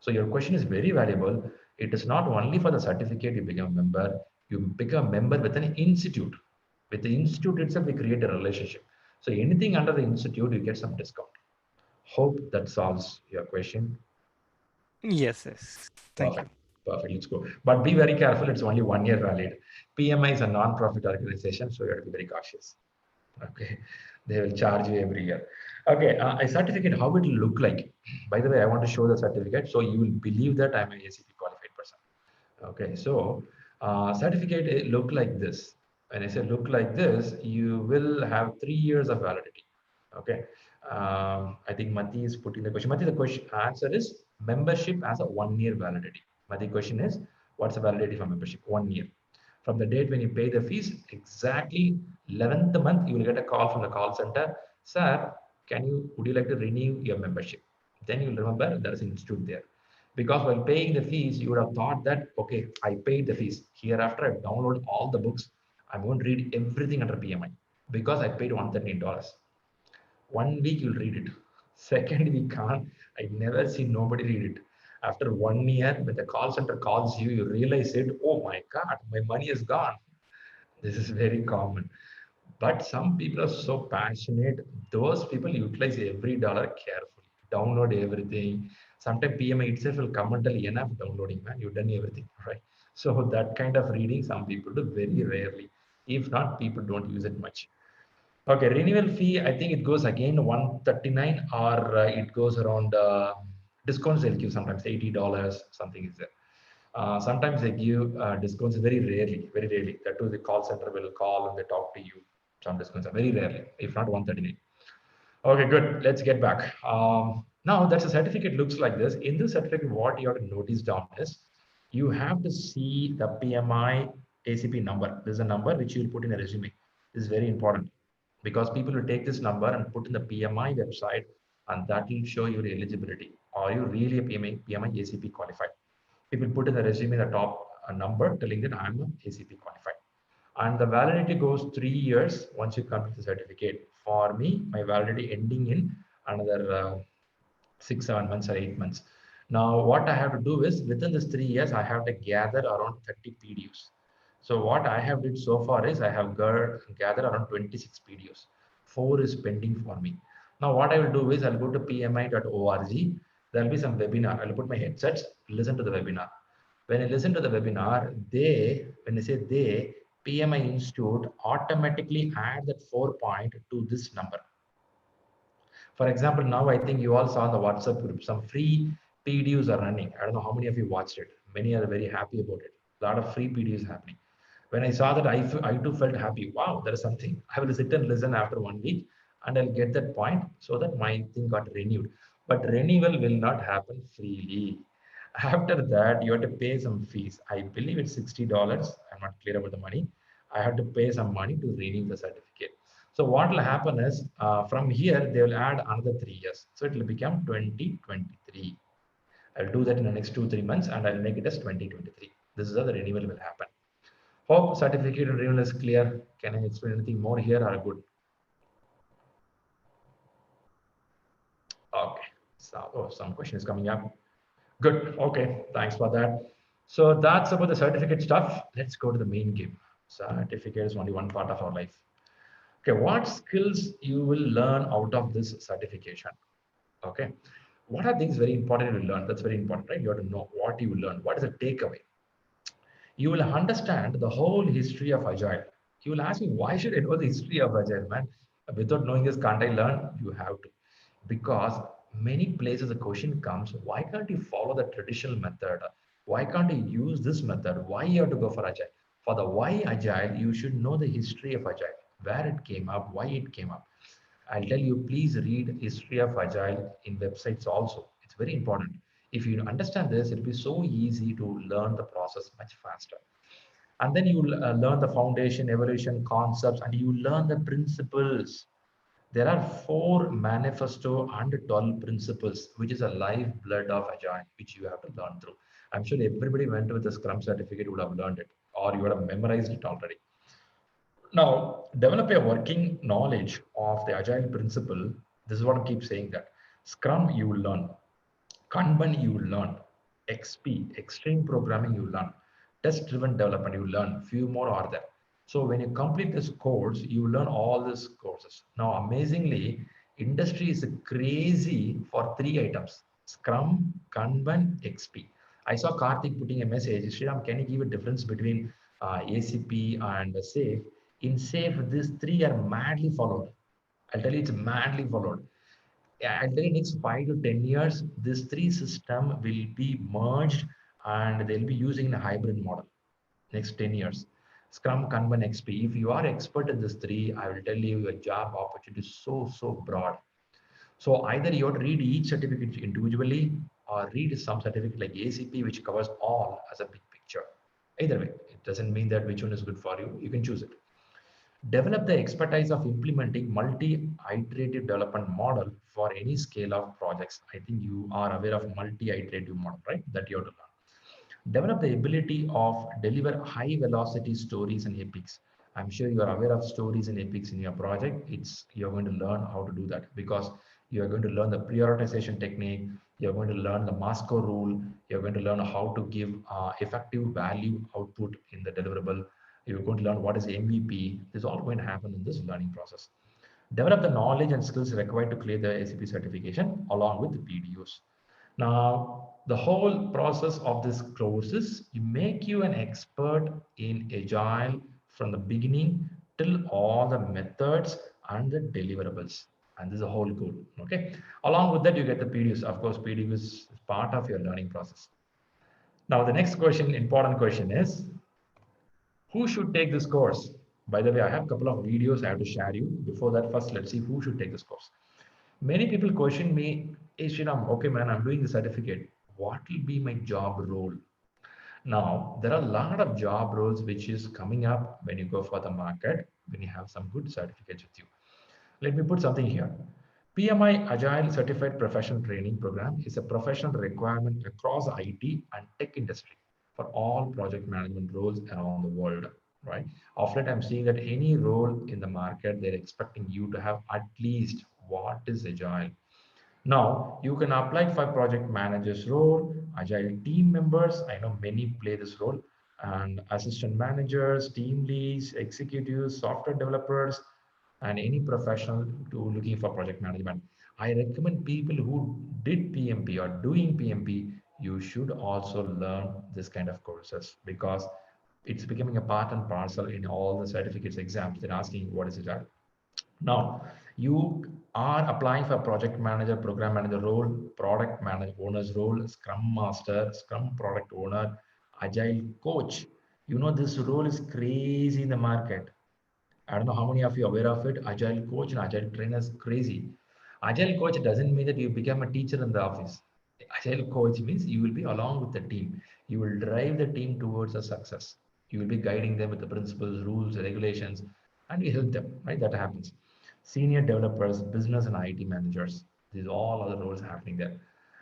So your question is very valuable. It is not only for the certificate you become a member, you become a member with an institute. With the institute itself, we create a relationship. So anything under the institute, you get some discount. Hope that solves your question. Yes, yes. Thank you. Perfect. Perfect. Let's go. But be very careful. It's only 1 year valid. PMI is a non-profit organization, so you have to be very cautious. Okay, they will charge you every year. Okay, a certificate, how it will look like. By the way, I want to show the certificate, so you will believe that I'm an ACP qualified person. Okay, so certificate look like this. When I say look like this, you will have 3 years of validity. Okay, I think Mati is putting the question. Mati, the question answer is membership has a 1 year validity. Mati, question is what's the validity for membership? 1 year. From the date when you pay the fees, exactly 11th month, you will get a call from the call center. Sir, would you like to renew your membership? Then you'll remember there is an institute there. Because while paying the fees, you would have thought that, okay, I paid the fees. Hereafter, I download all the books. I'm going to read everything under PMI because I paid $113. 1 week you'll read it. Second week can't. I never see nobody read it. After 1 year, when the call center calls you, you realize it. Oh my God, my money is gone. This is very common. But some people are so passionate. Those people utilize every dollar carefully. Download everything. Sometimes PMI itself will come and tell enough downloading, man. You've done everything, right? So that kind of reading, some people do very rarely. If not, people don't use it much. Okay, renewal fee, I think it goes again 139 or it goes around discounts they'll give sometimes $80, something is there. Sometimes they give discounts very rarely. That too, the call center will call and they talk to you. Some discounts are very rarely, if not 139. Okay, good. Let's get back. Now that's a certificate looks like this. In this certificate, what you have to notice down is you have to see the PMI ACP number. This is a number which you will put in a resume. This is very important because people will take this number and put in the PMI website and that will show your eligibility. Are you really a PMI ACP qualified? People put in the resume the top number telling that I'm a ACP qualified. And the validity goes 3 years once you complete the certificate. For me, my validity ending in another 6, 7 months or 8 months. Now, what I have to do is within this 3 years, I have to gather around 30 PDUs. So what I have did so far is I have gathered around 26 PDUs. 4 is pending for me. Now, what I will do is I'll go to pmi.org. There'll be some webinar. I'll put my headsets, listen to the webinar. When I listen to the webinar, when I say PMI Institute automatically add that 4 point to this number. For example, now I think you all saw in the WhatsApp group, some free PDUs are running. I don't know how many of you watched it. Many are very happy about it. A lot of free PDUs happening. When I saw that, I too felt happy. Wow, there is something. I will sit and listen after 1 week and I'll get that point so that my thing got renewed. But renewal will not happen freely. After that, you have to pay some fees. I believe it's $60. I'm not clear about the money. I have to pay some money to renew the certificate. So what will happen is from here, they will add another 3 years. So it will become 2023. I'll do that in the next 2, 3 months and I'll make it as 2023. This is how the renewal will happen. Hope certificate and renewal is clear. Can I explain anything more here or good? Okay. So, some question is coming up. Good. Okay. Thanks for that. So that's about the certificate stuff. Let's go to the main game. Certificate is only one part of our life. Okay. What skills you will learn out of this certification? Okay. What are things very important to learn? That's very important, right? You have to know what you will learn. What is the takeaway? You will understand the whole history of Agile. You will ask me, why should I know the history of Agile, man? Without knowing this, can't I learn? You have to. Because many places the question comes, why can't you follow the traditional method? Why can't you use this method? Why you have to go for Agile? For the why Agile, you should know the history of Agile, where it came up, why it came up. I'll tell you, please read history of Agile in websites also. It's very important. If you understand this, it'll be so easy to learn the process much faster. And then you learn the foundation, evolution, concepts, and you learn the principles. There are 4 manifesto and 12 principles, which is a lifeblood of Agile, which you have to learn through. I'm sure everybody went with the Scrum certificate would have learned it, or you would have memorized it already. Now, develop a working knowledge of the Agile principle. This is what I keep saying that Scrum you will learn, Kanban you will learn, XP, extreme programming you will learn, test-driven development you will learn. Few more are there. So when you complete this course, you will learn all these courses. Now, amazingly, industry is crazy for 3 items: Scrum, Kanban, XP. I saw Karthik putting a message. Shriram, can you give a difference between ACP and SAFE? In SAFE, these 3 are madly followed. I'll tell you, it's madly followed. And then next 5 to 10 years, this 3 system will be merged and they'll be using a hybrid model next 10 years. Scrum, Kanban, XP. If you are expert in this 3, I will tell you your job opportunity is so broad. So either you have to read each certificate individually or read some certificate like ACP, which covers all as a big picture. Either way, it doesn't mean that which one is good for you. You can choose it. Develop the expertise of implementing multi-iterative development model for any scale of projects. I think you are aware of multi-iterative model, right? That you have to learn. Develop the ability of deliver high velocity stories and epics. I'm sure you are aware of stories and epics in your project. You're going to learn how to do that because you're going to learn the prioritization technique. You're going to learn the Moscow rule. You're going to learn how to give effective value output in the deliverable. You're going to learn what is MVP. This is all going to happen in this learning process. Develop the knowledge and skills required to clear the ACP certification along with the PDUs. Now, the whole process of this courses, you make you an expert in Agile from the beginning till all the methods and the deliverables. And this is a whole goal, okay? Along with that, you get the PDUs. Of course, PDUs is part of your learning process. Now, the next question, important question is, who should take this course? By the way, I have a couple of videos I have to share you. Before that, first, let's see who should take this course. Many people question me, hey Shriram, okay man, I'm doing the certificate. What will be my job role? Now, there are a lot of job roles which is coming up when you go for the market, when you have some good certificates with you. Let me put something here. PMI Agile Certified Professional Training Program is a professional requirement across IT and tech industry for all project management roles around the world, right? Often I'm seeing that any role in the market, they're expecting you to have at least what is Agile. Now, you can apply for project manager's role, Agile team members. I know many play this role, and assistant managers, team leads, executives, software developers, and any professional to looking for project management. I recommend people who did PMP or doing PMP, you should also learn this kind of courses because it's becoming a part and parcel in all the certificates exams. They're asking what is it? Now, you are applying for project manager, program manager role, product manager, owner's role, scrum master, scrum product owner, agile coach. You know, this role is crazy in the market. I don't know how many of you are aware of it. Agile coach and agile trainer is crazy. Agile coach doesn't mean that you become a teacher in the office. Agile coach means you will be along with the team. You will drive the team towards a success. You will be guiding them with the principles, rules, regulations, and you help them, right? That happens. Senior developers, business and IT managers. These all other roles happening there.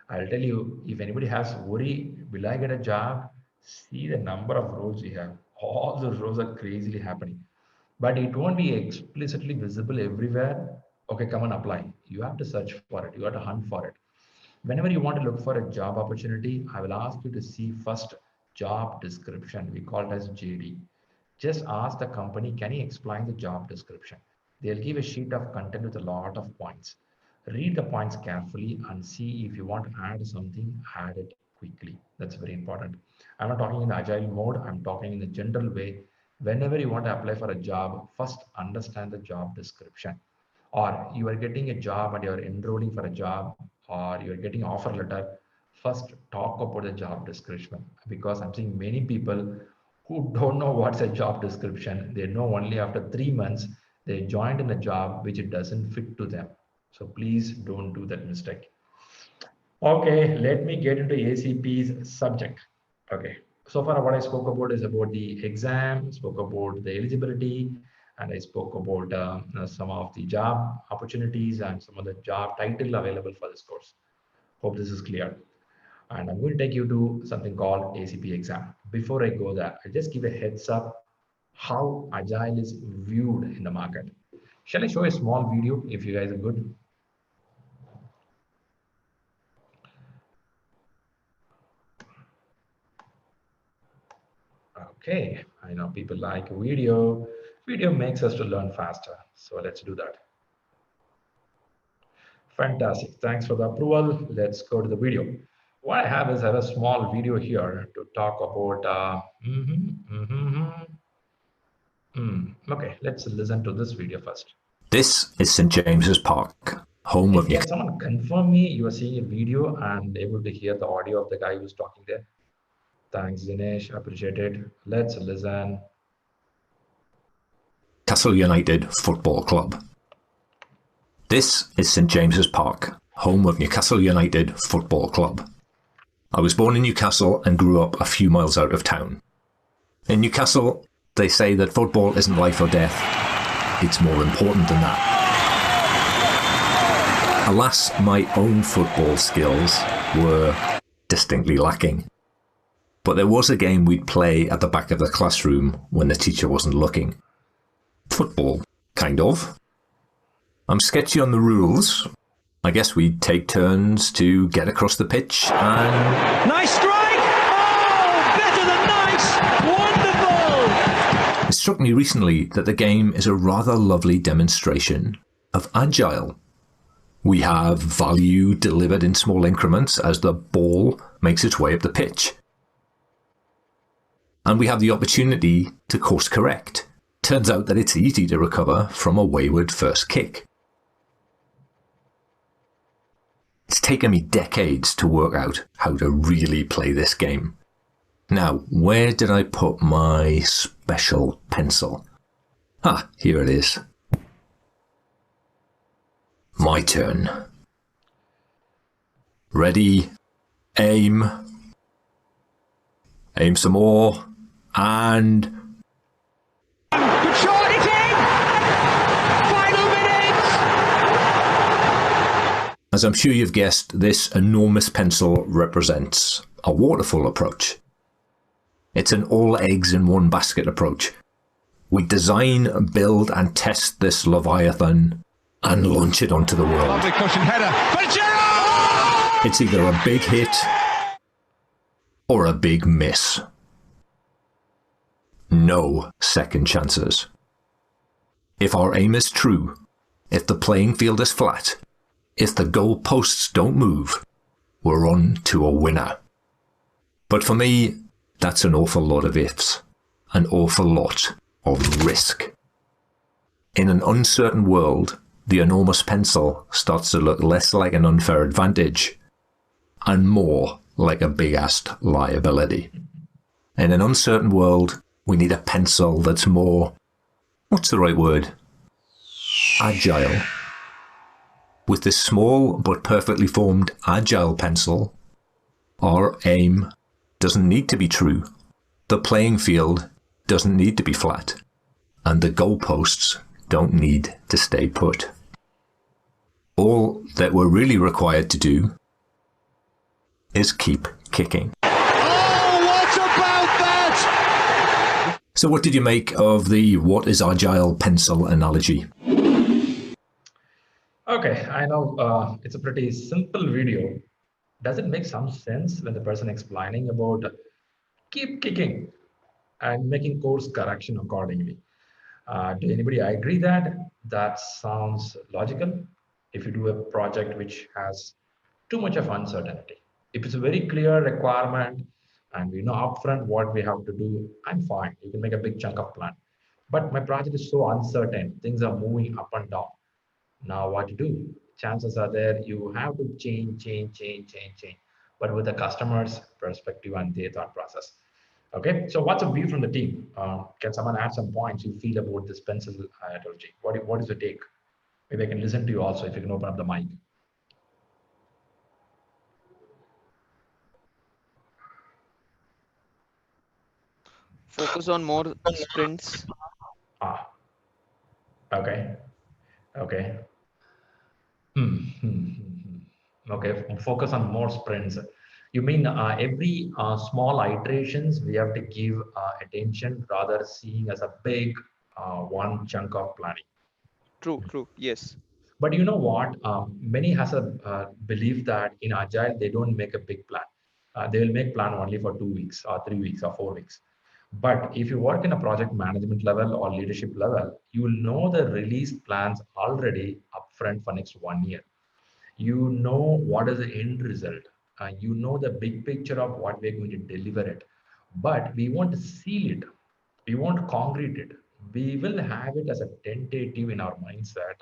I'll tell you, if anybody has worry, will I get a job? See the number of roles you have. All those roles are crazily happening, but it won't be explicitly visible everywhere. Okay, come and apply. You have to search for it. You have to hunt for it. Whenever you want to look for a job opportunity, I will ask you to see first job description. We call it as JD. Just ask the company, can you explain the job description? They'll give a sheet of content with a lot of points. Read the points carefully and see if you want to add something, add it quickly. That's very important. I'm not talking in agile mode, I'm talking in a general way. Whenever you want to apply for a job, first understand the job description. Or you are getting a job and you're enrolling for a job, or you're getting offer letter, first talk about the job description, because I'm seeing many people who don't know what's a job description. They know only after 3 months they joined in a job which it doesn't fit to them. So please don't do that mistake. Okay, let me get into ACP's subject. Okay, so far what I spoke about is about the exam, spoke about the eligibility, and I spoke about some of the job opportunities and some of the job title available for this course. Hope this is clear. And I'm going to take you to something called ACP exam. Before I go there, I'll just give a heads up how Agile is viewed in the market. Shall I show a small video if you guys are good? Okay, I know people like video. Video makes us to learn faster. So let's do that. Fantastic. Thanks for the approval. Let's go to the video. What I have is I have a small video here to talk about. Okay, let's listen to this video first. This is St. James's Park, home Hey, of can someone confirm me you are seeing a video and able to hear the audio of the guy who's talking there? Thanks, Dinesh. Appreciate it. Let's listen. Newcastle United Football Club. This is St. James's Park, home of Newcastle United Football Club. I was born in Newcastle and grew up a few miles out of town. In Newcastle, they say that football isn't life or death. It's more important than that. Alas, my own football skills were distinctly lacking. But there was a game we'd play at the back of the classroom when the teacher wasn't looking. Football, kind of. I'm sketchy on the rules. I guess we'd take turns to get across the pitch and... Nice strike! Oh, better than nice! Wonderful! It struck me recently that the game is a rather lovely demonstration of Agile. We have value delivered in small increments as the ball makes its way up the pitch. And we have the opportunity to course correct. Turns out that it's easy to recover from a wayward first kick. It's taken me decades to work out how to really play this game. Now, where did I put my special pencil? Ah, here it is. My turn. Ready, aim. Aim some more, and... Good shot, it's in! Final minutes! As I'm sure you've guessed, this enormous pencil represents a waterfall approach. It's an all eggs in one basket approach. We design, build and test this Leviathan and launch it onto the world. Lovely cushion header. It's either a big hit or a big miss. No second chances. If our aim is true, if the playing field is flat, if the goalposts don't move, we're on to a winner. But for me, that's an awful lot of ifs, an awful lot of risk. In an uncertain world, the enormous pencil starts to look less like an unfair advantage and more like a big-assed liability. In an uncertain world, we need a pencil that's more, what's the right word? Agile. With this small but perfectly formed agile pencil, our aim doesn't need to be true, the playing field doesn't need to be flat, and the goalposts don't need to stay put. All that we're really required to do is keep kicking. Oh, what about that? So what did you make of the what is agile pencil analogy? Okay, I know it's a pretty simple video. Does it make some sense when the person explaining about keep kicking and making course correction accordingly? Do anybody agree that that sounds logical? If you do a project which has too much of uncertainty, if it's a very clear requirement and we know upfront what we have to do, I'm fine. You can make a big chunk of plan. But my project is so uncertain, things are moving up and down. Now what to do? Chances are there you have to change. But with the customer's perspective and their thought process. Okay, so what's a view from the team? Can someone add some points you feel about this pencil analogy? What is the take? Maybe I can listen to you also if you can open up the mic. Focus on more sprints. Ah, okay, okay. Okay, focus on more sprints. You mean every small iterations we have to give attention rather seeing as a big one chunk of planning. True, true. Yes. But you know what? Many has a belief that in Agile they don't make a big plan. They will make plan only for 2 weeks or 3 weeks or 4 weeks. But if you work in a project management level or leadership level, you will know the release plans already upfront for next 1 year. You know what is the end result. You know the big picture of what we're going to deliver it. But we won't seal it. We won't concrete it. We will have it as a tentative in our mindset,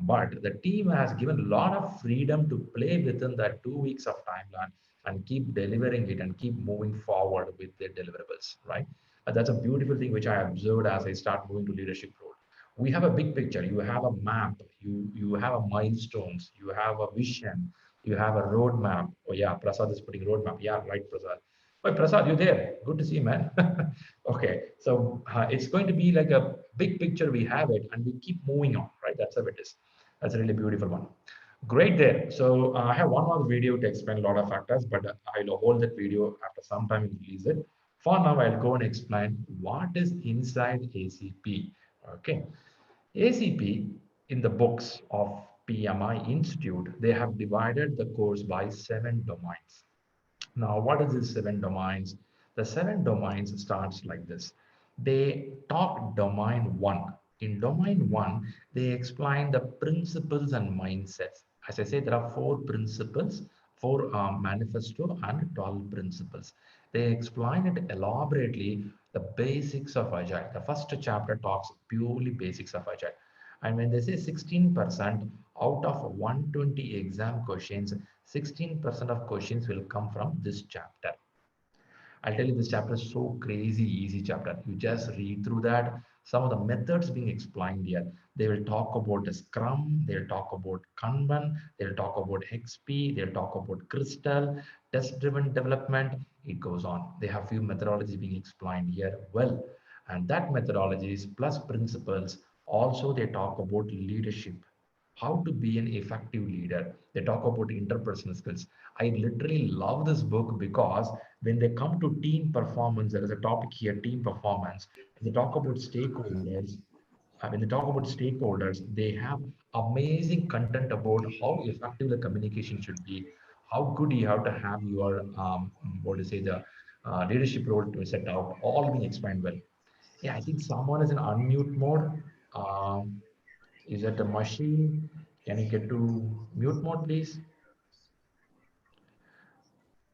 but the team has given a lot of freedom to play within that 2 weeks of timeline and keep delivering it and keep moving forward with their deliverables, right? That's a beautiful thing which I observed as I start moving to leadership role. We have a big picture. You have a map. You have a milestones. You have a vision. You have a roadmap. Oh yeah, Prasad is putting roadmap. Yeah, right, Prasad. Wait, Prasad, you there? Good to see you, man. Okay, so it's going to be like a big picture. We have it, and we keep moving on, right? That's how it is. That's a really beautiful one. Great there. So I have one more video to explain a lot of factors, but I'll hold that video after some time and release it. For now, I'll go and explain what is inside ACP. Okay, ACP in the books of PMI Institute, they have divided the course by 7 domains. Now, what is these 7 domains? The 7 domains starts like this. They talk domain one. In domain one, they explain the principles and mindsets. As I say, there are 4 principles, 4 manifesto and 12 principles. They explain it elaborately, the basics of Agile. The first chapter talks purely basics of Agile. And when they say 16% out of 120 exam questions, 16% of questions will come from this chapter. I'll tell you, this chapter is so crazy easy chapter. You just read through that. Some of the methods being explained here. They will talk about the Scrum, they'll talk about Kanban, they'll talk about XP, they'll talk about Crystal, test-driven development. It goes on. They have few methodologies being explained here well. And that methodologies plus principles, also they talk about leadership, how to be an effective leader. They talk about interpersonal skills. I literally love this book because when they come to team performance, there is a topic here, team performance. They talk about stakeholders. When they talk about stakeholders, they have amazing content about how effective the communication should be, how good you have to have your, what to say, the leadership role to set out, all being explained well. Yeah, I think someone is in unmute mode. Um, is that a machine? Can you get to mute mode, please?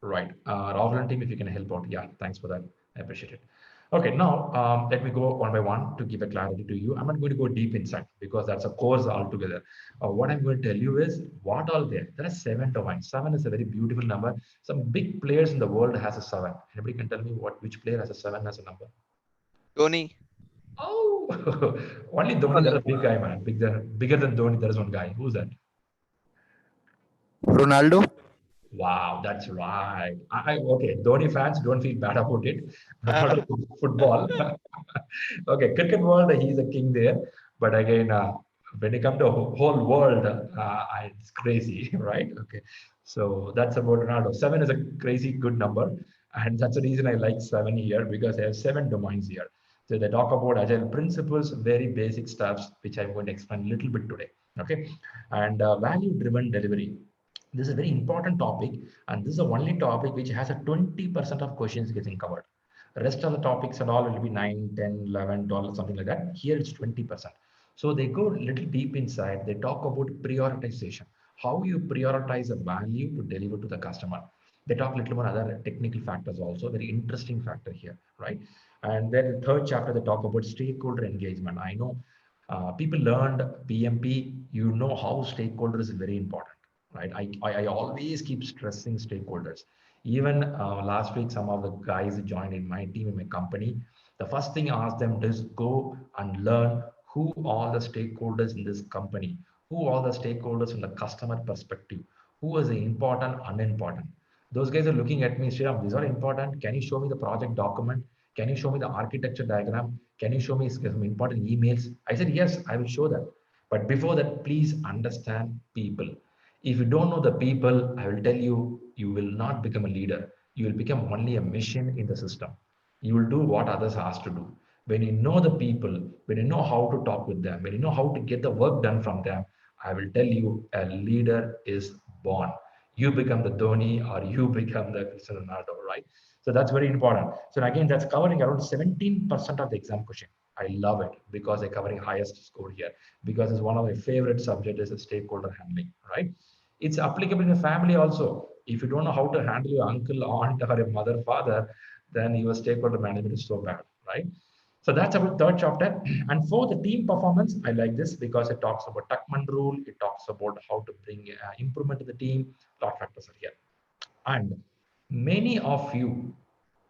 Right. Rahul and team, if you can help out. Yeah, thanks for that. I appreciate it. Okay, now let me go one by one to give a clarity to you. I'm not going to go deep inside because that's a course altogether. What I'm going to tell you is what all there. There are 7 domains. 7 is a very beautiful number. Some big players in the world has a 7. Anybody can tell me which player has a 7 as a number? Dhoni. Oh, only Dhoni. That's a big guy, man. Bigger than Dhoni. There is one guy. Who's that? Ronaldo. Wow, that's right. Okay, Dhoni fans don't feel bad about it. Not football. Okay, cricket world, he's a king there. But again, when it comes to whole world, it's crazy, right? Okay, so that's about Ronaldo. 7 is a crazy good number, and that's the reason I like 7 here because I have 7 domains here. So they talk about agile principles, very basic stuffs, which I'm going to explain a little bit today. Okay, and value-driven delivery. This is a very important topic, and this is the only topic which has a 20% of questions getting covered. The rest of the topics and all will be 9, 10, 11, 12, something like that. Here it's 20%. So they go a little deep inside. They talk about prioritization, how you prioritize a value to deliver to the customer. They talk a little about other technical factors also, very interesting factor here, right? And then the third chapter, they talk about stakeholder engagement. I know people learned PMP, you know how stakeholder is very important, right? I always keep stressing stakeholders. Even last week, some of the guys joined in my team in my company. The first thing I asked them is go and learn who all the stakeholders in this company, who all the stakeholders from the customer perspective, who is important, unimportant. Those guys are looking at me, Shriram, these are important. Can you show me the project document? Can you show me the architecture diagram? Can you show me some important emails? I said, yes, I will show that. But before that, please understand people. If you don't know the people, I will tell you, you will not become a leader. You will become only a machine in the system. You will do what others ask to do. When you know the people, when you know how to talk with them, when you know how to get the work done from them, I will tell you, a leader is born. You become the Dhoni or you become the Cristiano Ronaldo, right? So that's very important. So again, that's covering around 17% of the exam question. I love it because they're covering highest score here, because it's one of my favorite subjects is stakeholder handling, right? It's applicable in a family also. If you don't know how to handle your uncle, aunt, or your mother, father, then your stakeholder management is so bad, right? So that's about third chapter. And for the team performance, I like this because it talks about Tuckman rule. It talks about how to bring improvement to the team. Lot factors are here. And many of you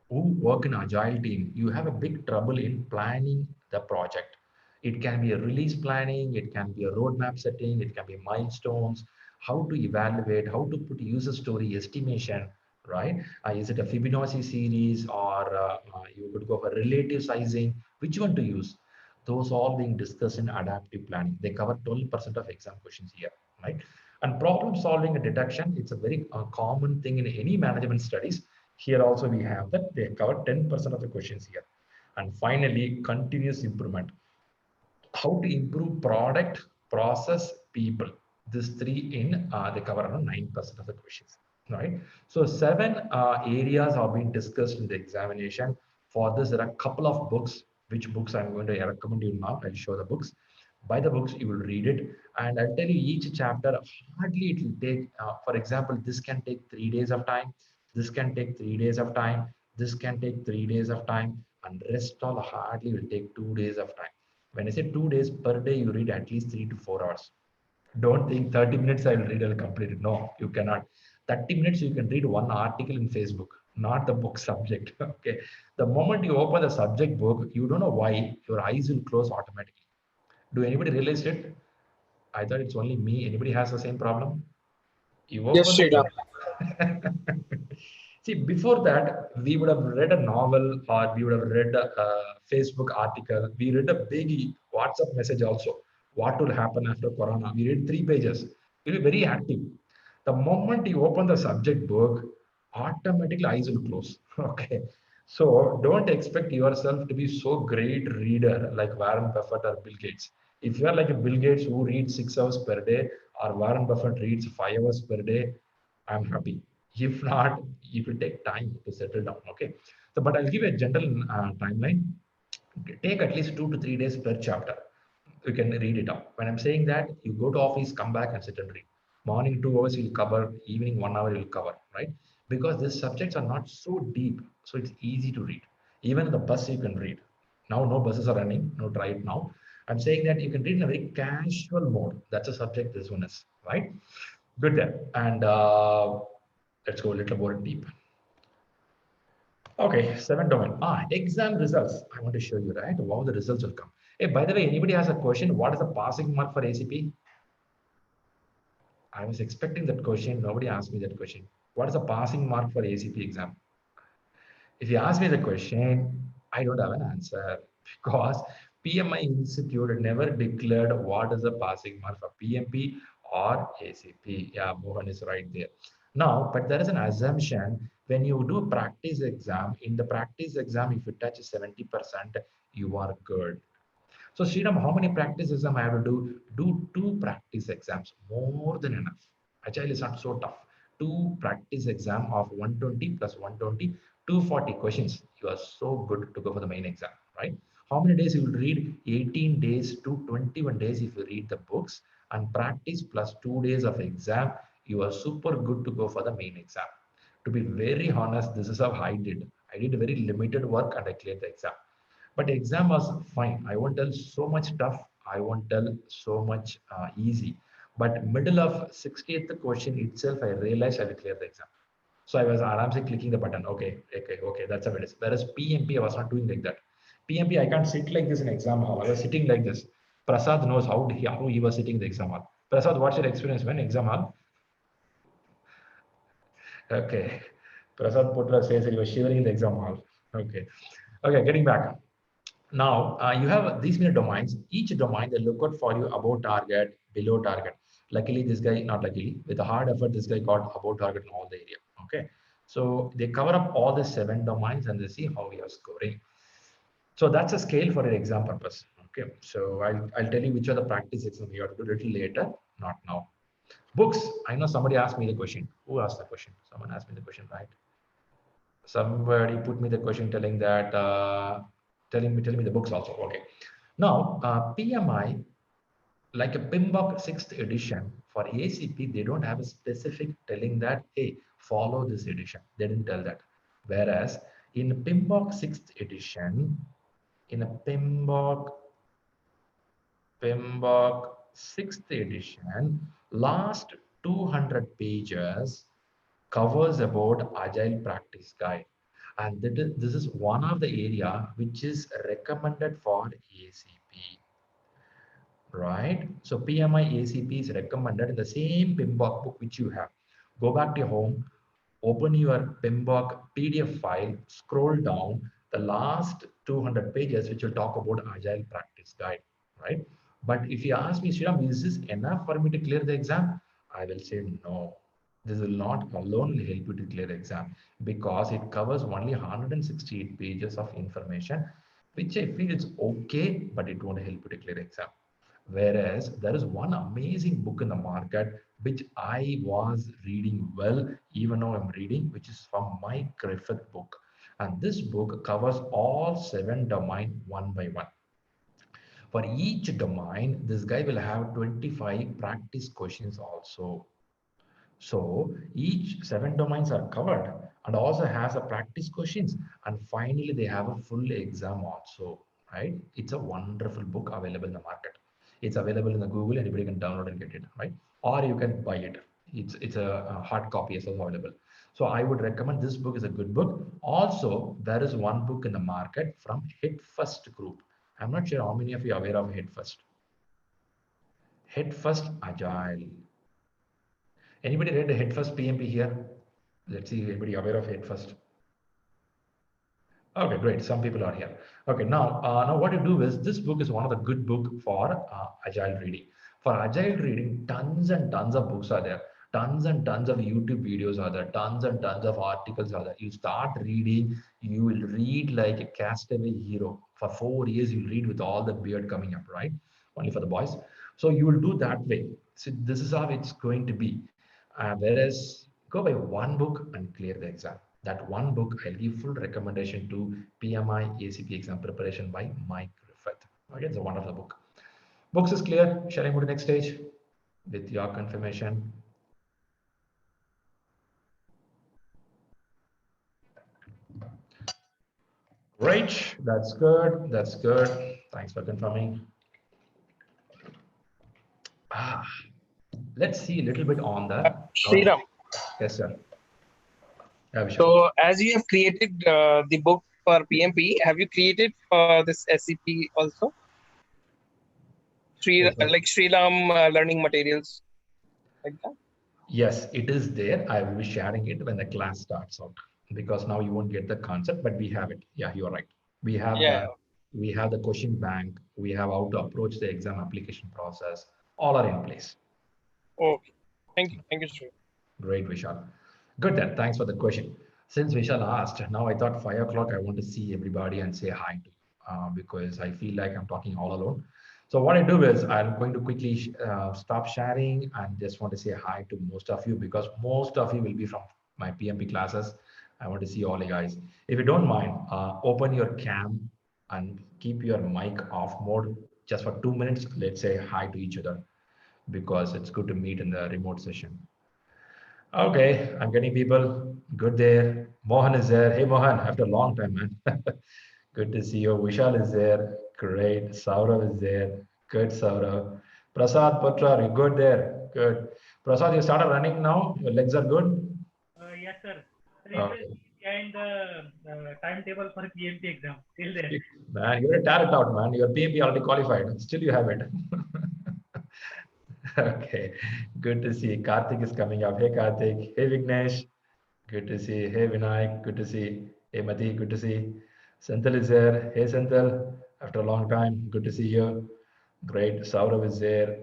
who work in agile team, you have a big trouble in planning the project. It can be a release planning, it can be a roadmap setting, it can be milestones, how to evaluate, how to put user story estimation, right? Is it a Fibonacci series, or you could go for relative sizing? Which one to use? Those all being discussed in adaptive planning. They cover 12% of exam questions here, right? And problem solving and deduction, it's a very common thing in any management studies. Here also we have that they cover 10% of the questions here. And finally, continuous improvement. How to improve product, process, people. These three in they cover around 9% of the questions, right? So seven areas are being discussed in the examination. For this, there are a couple of books. Which books I'm going to recommend you now? I'll show the books. Buy the books, you will read it, and I'll tell you each chapter. Hardly it will take. For example, this can take 3 days of time. This can take 3 days of time. This can take 3 days of time, and rest all hardly will take 2 days of time. When I say 2 days per day, you read at least 3 to 4 hours. Don't think 30 minutes I will read, I'll complete it. No, you cannot. 30 minutes you can read one article in Facebook, not the book subject. Okay. The moment you open the subject book, you don't know why, your eyes will close automatically. Do anybody realize it? I thought it's only me. Anybody has the same problem? You Yes, open Shriram. the See, before that, we would have read a novel or we would have read a Facebook article. We read a big WhatsApp message also. What will happen after Corona? We read 3 pages. We'll be very active. The moment you open the subject book, automatically eyes will close. Okay. So don't expect yourself to be so great reader like Warren Buffett or Bill Gates. If you are like a Bill Gates who reads 6 hours per day, or Warren Buffett reads 5 hours per day, I'm happy. If not, it will take time to settle down. Okay. So, but I'll give you a general timeline. Take at least 2 to 3 days per chapter. You can read it out. When I'm saying that, you go to office, come back and sit and read. Morning 2 hours you'll cover, evening 1 hour you'll cover, right? Because these subjects are not so deep, so it's easy to read. Even in the bus you can read. Now no buses are running, no try it now. I'm saying that you can read in a very casual mode. That's a subject this one is, right? Good there. And let's go a little more deep. Okay, seven domain. Exam results. I want to show you, right? Wow, the results will come. Hey, by the way, anybody has a question? What is the passing mark for ACP? I was expecting that question. Nobody asked me that question. What is the passing mark for ACP exam? If you ask me the question, I don't have an answer because PMI Institute never declared what is the passing mark for PMP or ACP. Yeah, Mohan is right there. Now, but there is an assumption when you do a practice exam, in the practice exam, if you touch 70%, you are good. So Shriram, how many practice exams I have to do? Do 2 practice exams, more than enough. Agile is not so tough. 2 practice exam of 120 plus 120, 240 questions. You are so good to go for the main exam, right? How many days you will read? 18 days to 21 days if you read the books, and practice plus 2 days of exam, you are super good to go for the main exam. To be very honest, this is how I did. I did very limited work and I cleared the exam. But exam was fine. I won't tell so much tough. I won't tell so much easy. But middle of 60th question itself, I realized I will clear the exam. So I was aramsey clicking the button. Okay, that's how it is. Whereas PMP, I was not doing like that. PMP, I can't sit like this in exam hall. I was sitting like this. Prasad knows how he was sitting in the exam hall. Prasad, what's your experience when exam hall? Okay. Prasad Putra says he was shivering in the exam hall. Okay. Okay, getting back. Now you have these many domains. Each domain they look out for you above target, below target. Luckily, this guy, not luckily, with a hard effort, this guy got above target in all the area. Okay, so they cover up all the 7 domains and they see how you are scoring. So that's a scale for an exam purpose. Okay, so I'll tell you which are the practice exams you have to do a little later, not now. Books. I know somebody asked me the question. Who asked the question? Someone asked me the question, right? Somebody put me the question telling that, telling me the books also. Okay. Now, PMI, like a PMBOK 6th edition for ACP, they don't have a specific telling that, hey, follow this edition. They didn't tell that. Whereas in PMBOK 6th edition, in a PMBOK 6th edition, last 200 pages covers about Agile practice guide. And this is one of the area which is recommended for ACP, right? So PMI ACP is recommended in the same PMBOK book which you have. Go back to your home, open your PMBOK PDF file, scroll down the last 200 pages which will talk about Agile practice guide, right? But if you ask me, Shriram, is this enough for me to clear the exam? I will say no. This will not alone help you to clear the exam because it covers only 168 pages of information, which I feel is okay, but it won't help you to clear the exam. Whereas there is one amazing book in the market which I was reading well, even though I'm reading, which is from Mike Griffith book. And this book covers all 7 domains one by one. For each domain, this guy will have 25 practice questions also. So each 7 domains are covered and also has a practice questions. And finally, they have a full exam also, right? It's a wonderful book available in the market. It's available in the Google, anybody can download and get it, right? Or you can buy it. It's a hard copy as well available. So I would recommend this book is a good book. Also, there is one book in the market from Head First Group. I'm not sure how many of you are aware of Head First. Head First Agile. Anybody read the Head First PMP here? Let's see, anybody aware of Head First? Okay, great. Some people are here. Okay, now what you do is this book is one of the good book for agile reading. For agile reading, tons and tons of books are there. Tons and tons of YouTube videos are there. Tons and tons of articles are there. You start reading, you will read like a castaway hero. For 4 years, you'll read with all the beard coming up, right? Only for the boys. So you will do that way. So this is how it's going to be. Whereas go by one book and clear the exam. That one book, I'll give full recommendation to PMI ACP exam preparation by Mike Griffith. Okay, it's a wonderful book. Books is clear. Shall I move to the next stage with your confirmation? Great. That's good. That's good. Thanks for confirming. Let's see a little bit on the Shriram. Yes, sir. So, as you have created the book for PMP, have you created for this SCP also? Yes, like Shriram learning materials, like that? Yes, it is there. I will be sharing it when the class starts out because now you won't get the concept, but we have it. Yeah, you're right. We have the question bank. We have how to approach the exam application process. All are in place. Okay. Thank you. Thank you, Shriram. Great, Vishal. Good then. Thanks for the question. Since Vishal asked, now I thought 5 o'clock I want to see everybody and say hi to because I feel like I'm talking all alone. So what I do is I'm going to quickly stop sharing and just want to say hi to most of you because most of you will be from my PMP classes. I want to see all you guys. If you don't mind, open your cam and keep your mic off mode just for 2 minutes. Let's say hi to each other because it's good to meet in the remote session. Okay, I'm getting people. Good there. Mohan is there. Hey, Mohan, after a long time, man. Good to see you. Vishal is there. Great. Saurav is there. Good, Saurav. Prasad Patra, you good there? Good. Prasad, you started running now? Your legs are good? Yes, sir. Okay. And the timetable for PMP exam. Still there. Man, you're a talent out, man. Your PMP already qualified. Still you have it. Okay. Good to see. Karthik is coming up. Hey, Karthik. Hey, Vignesh. Good to see. Hey, Vinayak. Good to see. Hey, Mati. Good to see. Senthil is there. Hey, Senthil. After a long time, good to see you. Great. Saurav is there.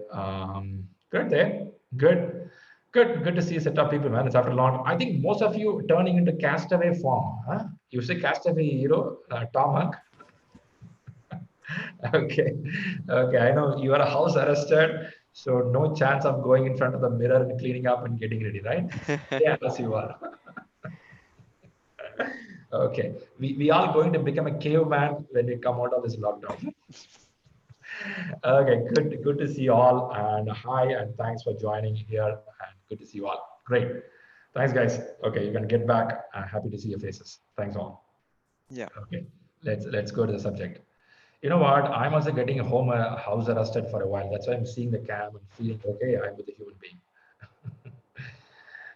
Good there. Good. Good to see a set of people, man. It's after a long. I think most of you turning into castaway form. Huh? You say castaway hero, Tom Hanks. Okay. Okay. I know you are house arrested, so no chance of going in front of the mirror and cleaning up and getting ready, right? Yeah, yes, you are. Okay. We are going to become a caveman when we come out of this lockdown. Okay, good to see you all, and hi, and thanks for joining here, and good to see you all. Great. Thanks, guys. Okay, you can get back. Happy to see your faces. Thanks all. Yeah. Okay, let's go to the subject. You know what? I'm also getting home house arrested for a while. That's why I'm seeing the cam and feeling okay. I'm with a human being.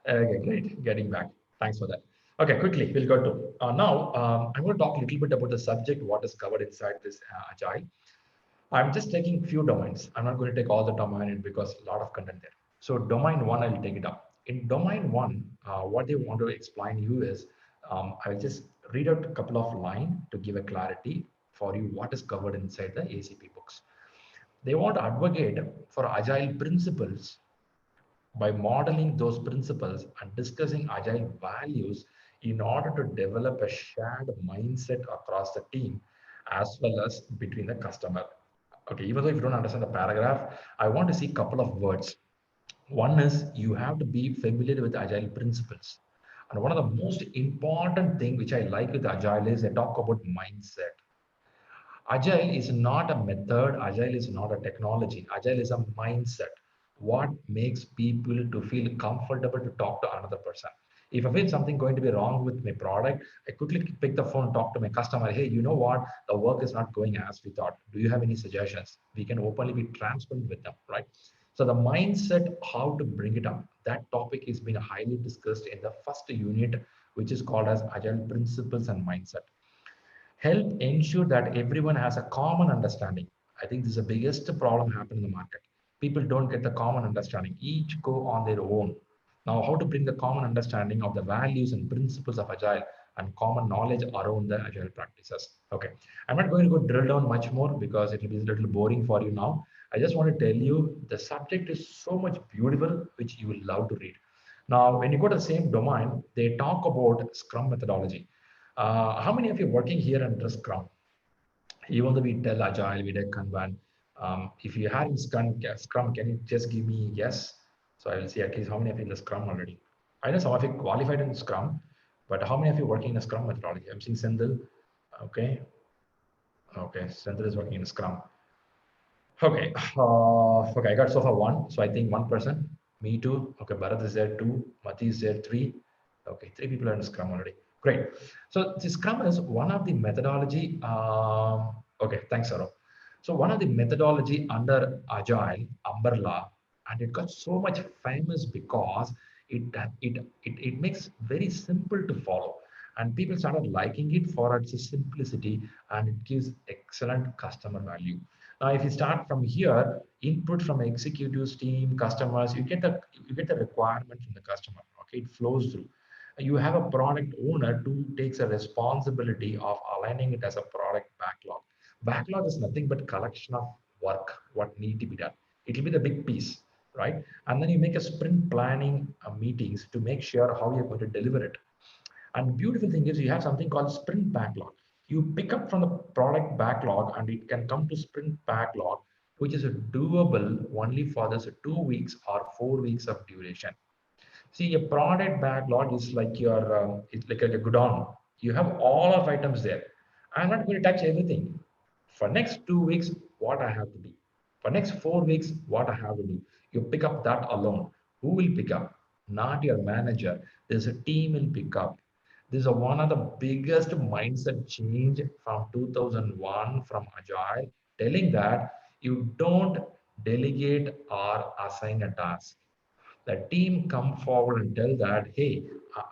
Okay, great. Getting back. Thanks for that. Okay, quickly, we'll go to now. I'm going to talk a little bit about the subject, what is covered inside this Agile. I'm just taking few domains. I'm not going to take all the domain because a lot of content there. So domain one, I'll take it up. In domain one, what they want to explain you is, I'll just read out a couple of lines to give a clarity for you what is covered inside the ACP books. They want to advocate for agile principles by modeling those principles and discussing agile values in order to develop a shared mindset across the team as well as between the customer. Okay, even though if you don't understand the paragraph, I want to see a couple of words. One is you have to be familiar with agile principles. And one of the most important thing which I like with agile is they talk about mindset. Agile is not a method, agile is not a technology, agile is a mindset. What makes people to feel comfortable to talk to another person? If I feel something going to be wrong with my product, I quickly pick the phone, talk to my customer. Hey, you know what? The work is not going as we thought. Do you have any suggestions? We can openly be transparent with them, right? So the mindset, how to bring it up, that topic is being highly discussed in the first unit, which is called as Agile Principles and Mindset. Help ensure that everyone has a common understanding. I think this is the biggest problem happen in the market. People don't get the common understanding. Each go on their own. Now, how to bring the common understanding of the values and principles of Agile and common knowledge around the Agile practices. Okay, I'm not going to go drill down much more because it will be a little boring for you now. I just want to tell you the subject is so much beautiful, which you will love to read. Now, when you go to the same domain, they talk about Scrum methodology. How many of you working here under Scrum? Even though we tell Agile, we tell Kanban. If you have in Scrum, can you just give me yes? So I will see at least how many of you in the Scrum already. I know some of you qualified in Scrum, but how many of you working in a Scrum methodology? I'm seeing Sendil. Okay. Okay, Sendil is working in Scrum. Okay. Okay, I got so far one. So I think one person. Me too. Okay, Bharat is there two. Mati is there three. Okay, three people are in Scrum already. Great. So the Scrum is one of the methodology. Okay, thanks, Saurav. So one of the methodology under Agile umbrella, and it got so much famous because it makes very simple to follow, and people started liking it for its simplicity, and it gives excellent customer value. Now, if you start from here, input from executives team, customers, you get the requirement from the customer. Okay, it flows through. You have a product owner who takes a responsibility of aligning it as a product backlog. Backlog is nothing but collection of work, what need to be done. It will be the big piece, right? And then you make a sprint planning meetings to make sure how you're going to deliver it. And beautiful thing is you have something called sprint backlog. You pick up from the product backlog and it can come to sprint backlog, which is doable only for this 2 weeks or 4 weeks of duration. See, a product backlog is like it's like a godown. You have all of items there. I'm not going to touch everything. For next 2 weeks, what I have to do. For next 4 weeks, what I have to do. You pick up that alone. Who will pick up? Not your manager. There's a team will pick up. This is one of the biggest mindset change from 2001 from Agile, telling that you don't delegate or assign a task. The team come forward and tell that, hey,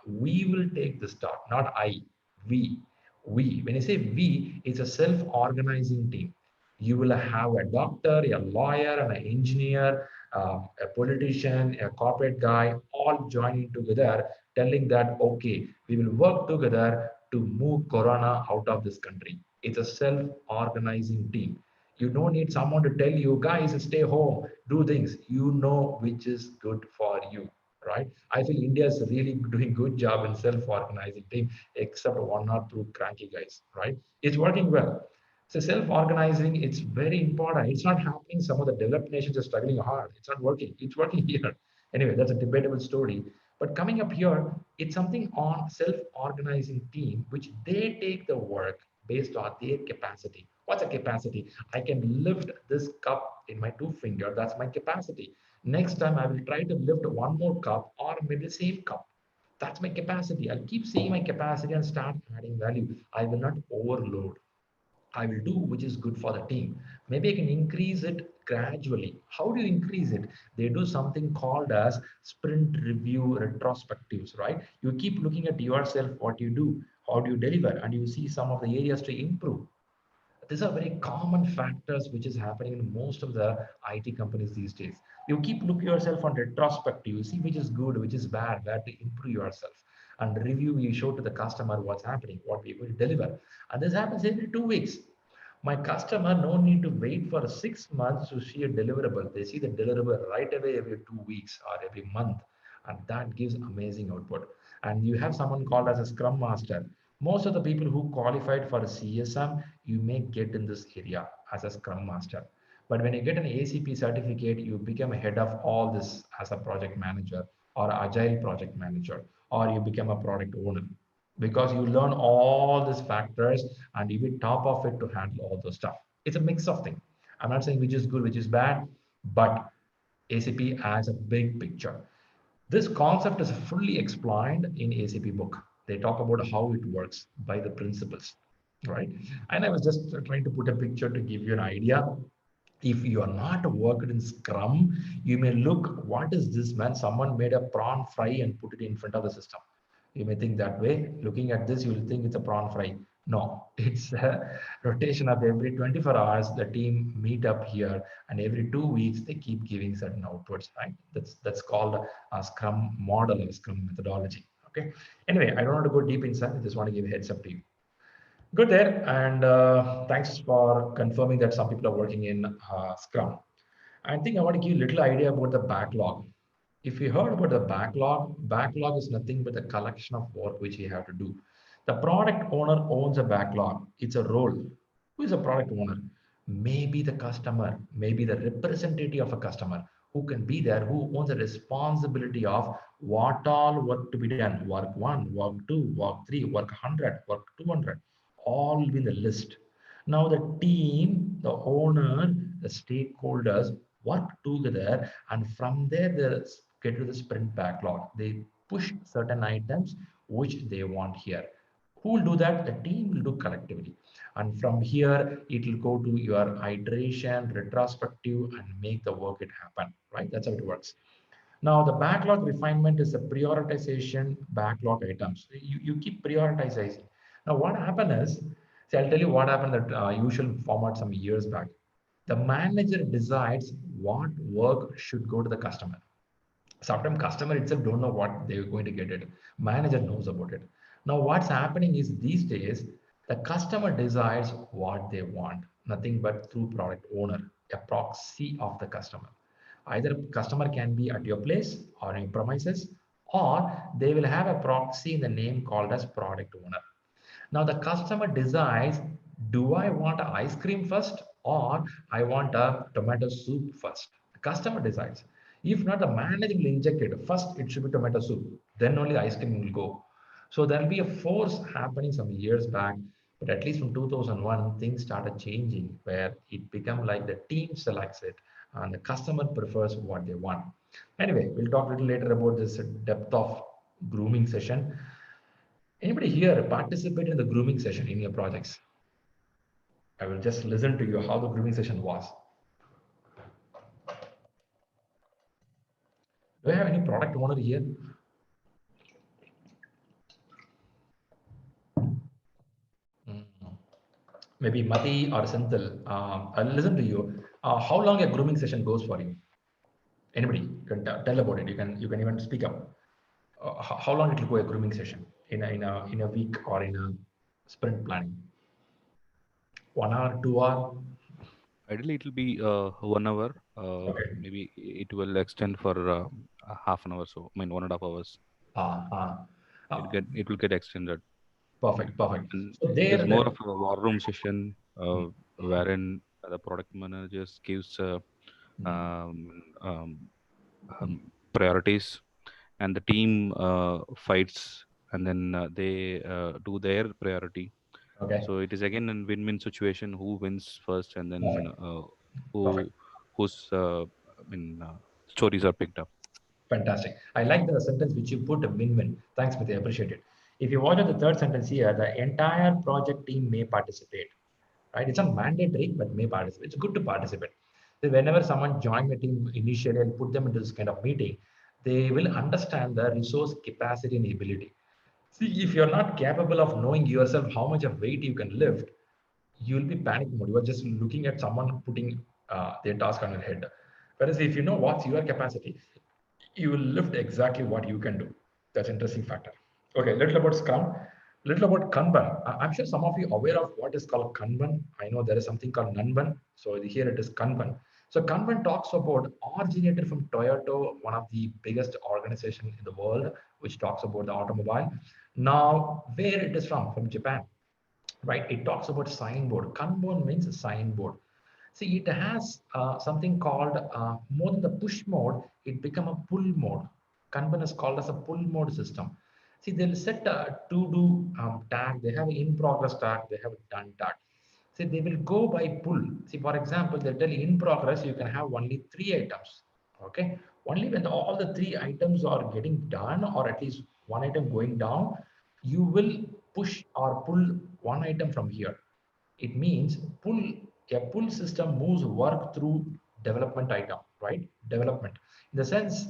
we will take the start, not I, we. We, when I say we, it's a self-organizing team. You will have a doctor, a lawyer, and an engineer, a politician, a corporate guy, all joining together, telling that, okay, we will work together to move Corona out of this country. It's a self-organizing team. You don't need someone to tell you, guys, stay home, do things. You know which is good for you, right? I feel India is really doing good job in self-organizing team, except one or two cranky guys, right? It's working well. So self-organizing, it's very important. It's not happening. Some of the developed nations are struggling hard. It's not working. It's working here. Anyway, that's a debatable story. But coming up here, it's something on self-organizing team, which they take the work based on their capacity. What's a capacity? I can lift this cup in my two finger. That's my capacity. Next time I will try to lift one more cup or maybe the same cup. That's my capacity. I'll keep seeing my capacity and start adding value. I will not overload. I will do which is good for the team. Maybe I can increase it gradually. How do you increase it? They do something called as sprint review retrospectives, right? You keep looking at yourself, what you do, how do you deliver, and you see some of the areas to improve. These are very common factors which is happening in most of the IT companies these days. You keep looking yourself on retrospective, you see which is good, which is bad, where to improve yourself. And review, you show to the customer what's happening, what we will deliver. And this happens every 2 weeks. My customer no need to wait for 6 months to see a deliverable. They see the deliverable right away every 2 weeks or every month. And that gives amazing output. And you have someone called as a Scrum Master. Most of the people who qualified for a CSM, you may get in this area as a Scrum Master. But when you get an ACP certificate, you become a head of all this as a project manager or agile project manager, or you become a product owner because you learn all these factors and you be top of it to handle all those stuff. It's a mix of things. I'm not saying which is good, which is bad, but ACP has a big picture. This concept is fully explained in ACP book. They talk about how it works by the principles, right? And I was just trying to put a picture to give you an idea. If you are not worked in Scrum, you may look, what is this, man? Someone made a prawn fry and put it in front of the system. You may think that way. Looking at this, you will think it's a prawn fry. No, it's a rotation of every 24 hours. The team meet up here, and every 2 weeks they keep giving certain outputs. Right? That's called a Scrum model or Scrum methodology. Okay. Anyway, I don't want to go deep inside. I just want to give a heads up to you. Good there, and thanks for confirming that some people are working in Scrum. I think I want to give you a little idea about the backlog. If you heard about the backlog is nothing but a collection of work which you have to do. The product owner owns a backlog. It's a role. Who is a product owner? Maybe the customer, maybe the representative of a customer who can be there, who owns the responsibility of what all work to be done. Work 1, work 2, work 3, work 100, work 200. All will be in the list. Now the team, the owner, the stakeholders work together, and from there they get to the sprint backlog. They push certain items which they want here. Who will do that? The team will do collectively. And from here, it will go to your iteration, retrospective, and make the work it happen, right? That's how it works. Now, the backlog refinement is a prioritization backlog items. You keep prioritizing. Now, what happened is, see, I'll tell you what happened that usual format some years back. The manager decides what work should go to the customer. Sometimes customer itself don't know what they're going to get it. Manager knows about it. Now, what's happening is these days, the customer decides what they want, nothing but through product owner, a proxy of the customer. Either customer can be at your place or in premises, or they will have a proxy in the name called as product owner. Now the customer decides, do I want ice cream first or I want a tomato soup first? The customer decides. If not, the manager will inject it. First, it should be tomato soup. Then only ice cream will go. So there'll be a force happening some years back, but at least from 2001, things started changing where it became like the team selects it and the customer prefers what they want. Anyway, we'll talk a little later about this depth of grooming session. Anybody here participate in the grooming session in your projects? I will just listen to you how the grooming session was. Do I have any product owner here? Maybe Mati or Senthil. I'll listen to you. How long a grooming session goes for you? Anybody can tell about it. You can even speak up. How long it will go a grooming session? in a week or in a sprint planning? 1 hour, 2 hour? Ideally, it will be 1 hour. Okay. Maybe it will extend for a half an hour. So I mean 1.5 hours. Ah, ah, ah. It will get extended. Perfect, perfect. And So it is there, more the of a war room session wherein the product managers gives um, um, priorities, and the team fights, and then they do their priority. okay, So it is again a win-win situation. Who wins first, and then perfect, perfect. who whose stories are picked up. Fantastic. I like the sentence which you put, a win-win. Thanks, Mithya. I appreciate it. If you watch at the third sentence here, the entire project team may participate, right? It's not mandatory, but may participate. It's good to participate. So whenever someone joins the team initially and put them into this kind of meeting, they will understand the resource capacity and ability. See, if you're not capable of knowing yourself how much of weight you can lift, you will be panic mode. You are just looking at someone putting their task on your head. Whereas if you know what's your capacity, you will lift exactly what you can do. That's an interesting factor. Okay, little about Scrum, little about Kanban. I'm sure some of you are aware of what is called Kanban. I know there is something called Nanban. So here it is Kanban. So Kanban talks about originated from Toyota, one of the biggest organization in the world, which talks about the automobile. Now, where it is from Japan, right? It talks about signboard. Kanban means signboard. See, it has something called more than the push mode, it become a pull mode. Kanban is called as a pull mode system. See, they'll set a to-do tag, they have an in-progress tag, they have a done tag. See, they will go by pull. See, for example, they'll tell you in progress, you can have only 3 items. Okay. Only when all the 3 items are getting done, or at least one item going down, you will push or pull one item from here. It means a pull system moves work through development item, right? Development. In the sense,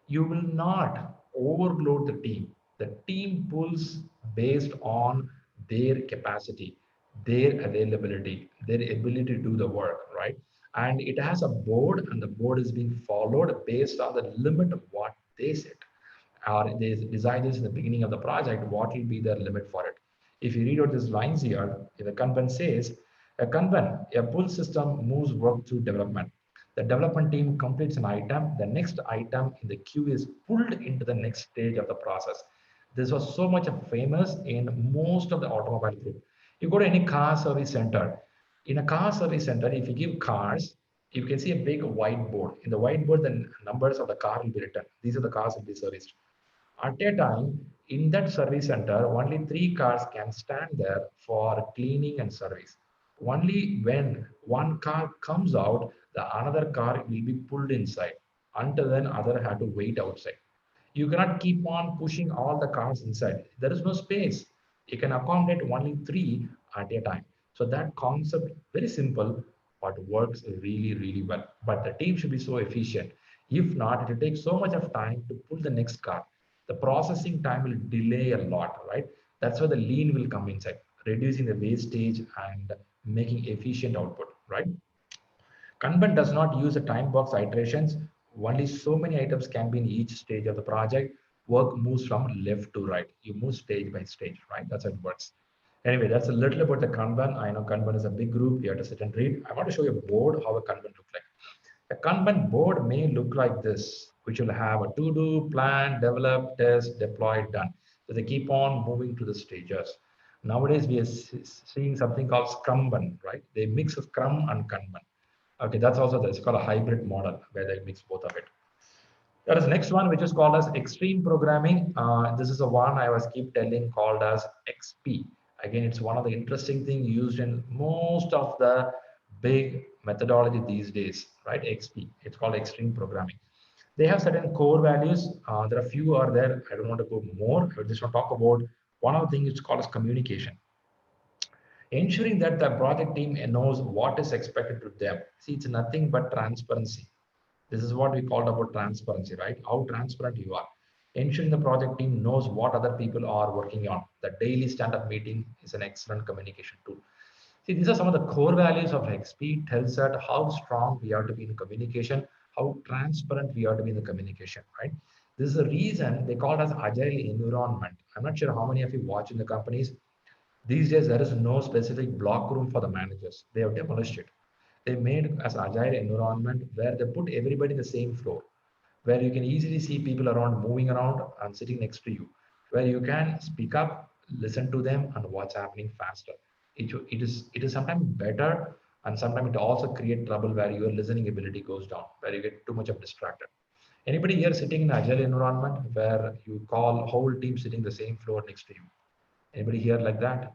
you will not overload the team. The team pulls based on their capacity, their availability, their ability to do the work, right? And it has a board, and the board is being followed based on the limit of what they set, or they design this in the beginning of the project, what will be their limit for it. If you read out these lines here, the Kanban says, a Kanban, a pull system moves work through development. The development team completes an item, the next item in the queue is pulled into the next stage of the process. This was so much famous in most of the automobile group. You go to any car service center. In a car service center, if you give cars, you can see a big whiteboard. In the whiteboard, the numbers of the car will be written. These are the cars will be serviced. At a time, in that service center, only 3 cars can stand there for cleaning and service. Only when one car comes out, the another car will be pulled inside. Until then, other had to wait outside. You cannot keep on pushing all the cars inside. There is no space. You can accommodate only 3 at a time. So that concept, very simple, but works really, really well. But the team should be so efficient. If not, it will take so much of time to pull the next car. The processing time will delay a lot, right? That's where the lean will come inside, reducing the wastage and making efficient output, right? Kanban does not use a time box iterations. Only so many items can be in each stage of the project. Work moves from left to right. You move stage by stage, right? That's how it works. Anyway, that's a little about the Kanban. I know Kanban is a big group. You have to sit and read. I want to show you a board how a Kanban looks like. A Kanban board may look like this, which will have a to-do, plan, develop, test, deploy, done. So they keep on moving to the stages. Nowadays, we are seeing something called Scrumban, right? They mix Scrum and Kanban. Okay, that's also there. It's called a hybrid model where they mix both of it. There is next one which is called as extreme programming. This is the one I was keep telling called as XP. Again, it's one of the interesting thing used in most of the big methodology these days, right? XP. It's called extreme programming. They have certain core values. There are few are there. I don't want to go more. I just want to talk about one of the things it's called as communication, ensuring that the project team knows what is expected to them. See, it's nothing but transparency. This is what we called about transparency, right? How transparent you are. Ensuring the project team knows what other people are working on. The daily stand-up meeting is an excellent communication tool. See, these are some of the core values of XP. Tells us how strong we are to be in communication, how transparent we are to be in the communication, right? This is the reason they call it as agile environment. I'm not sure how many of you watch in the companies. These days, there is no specific block room for the managers. They have demolished it. They made as agile environment where they put everybody in the same floor, where you can easily see people around moving around and sitting next to you, where you can speak up, listen to them, and what's happening faster. It is sometimes better, and sometimes it also create trouble where your listening ability goes down, where you get too much of distracted. Anybody here sitting in agile environment where you call whole team sitting the same floor next to you? Anybody here like that?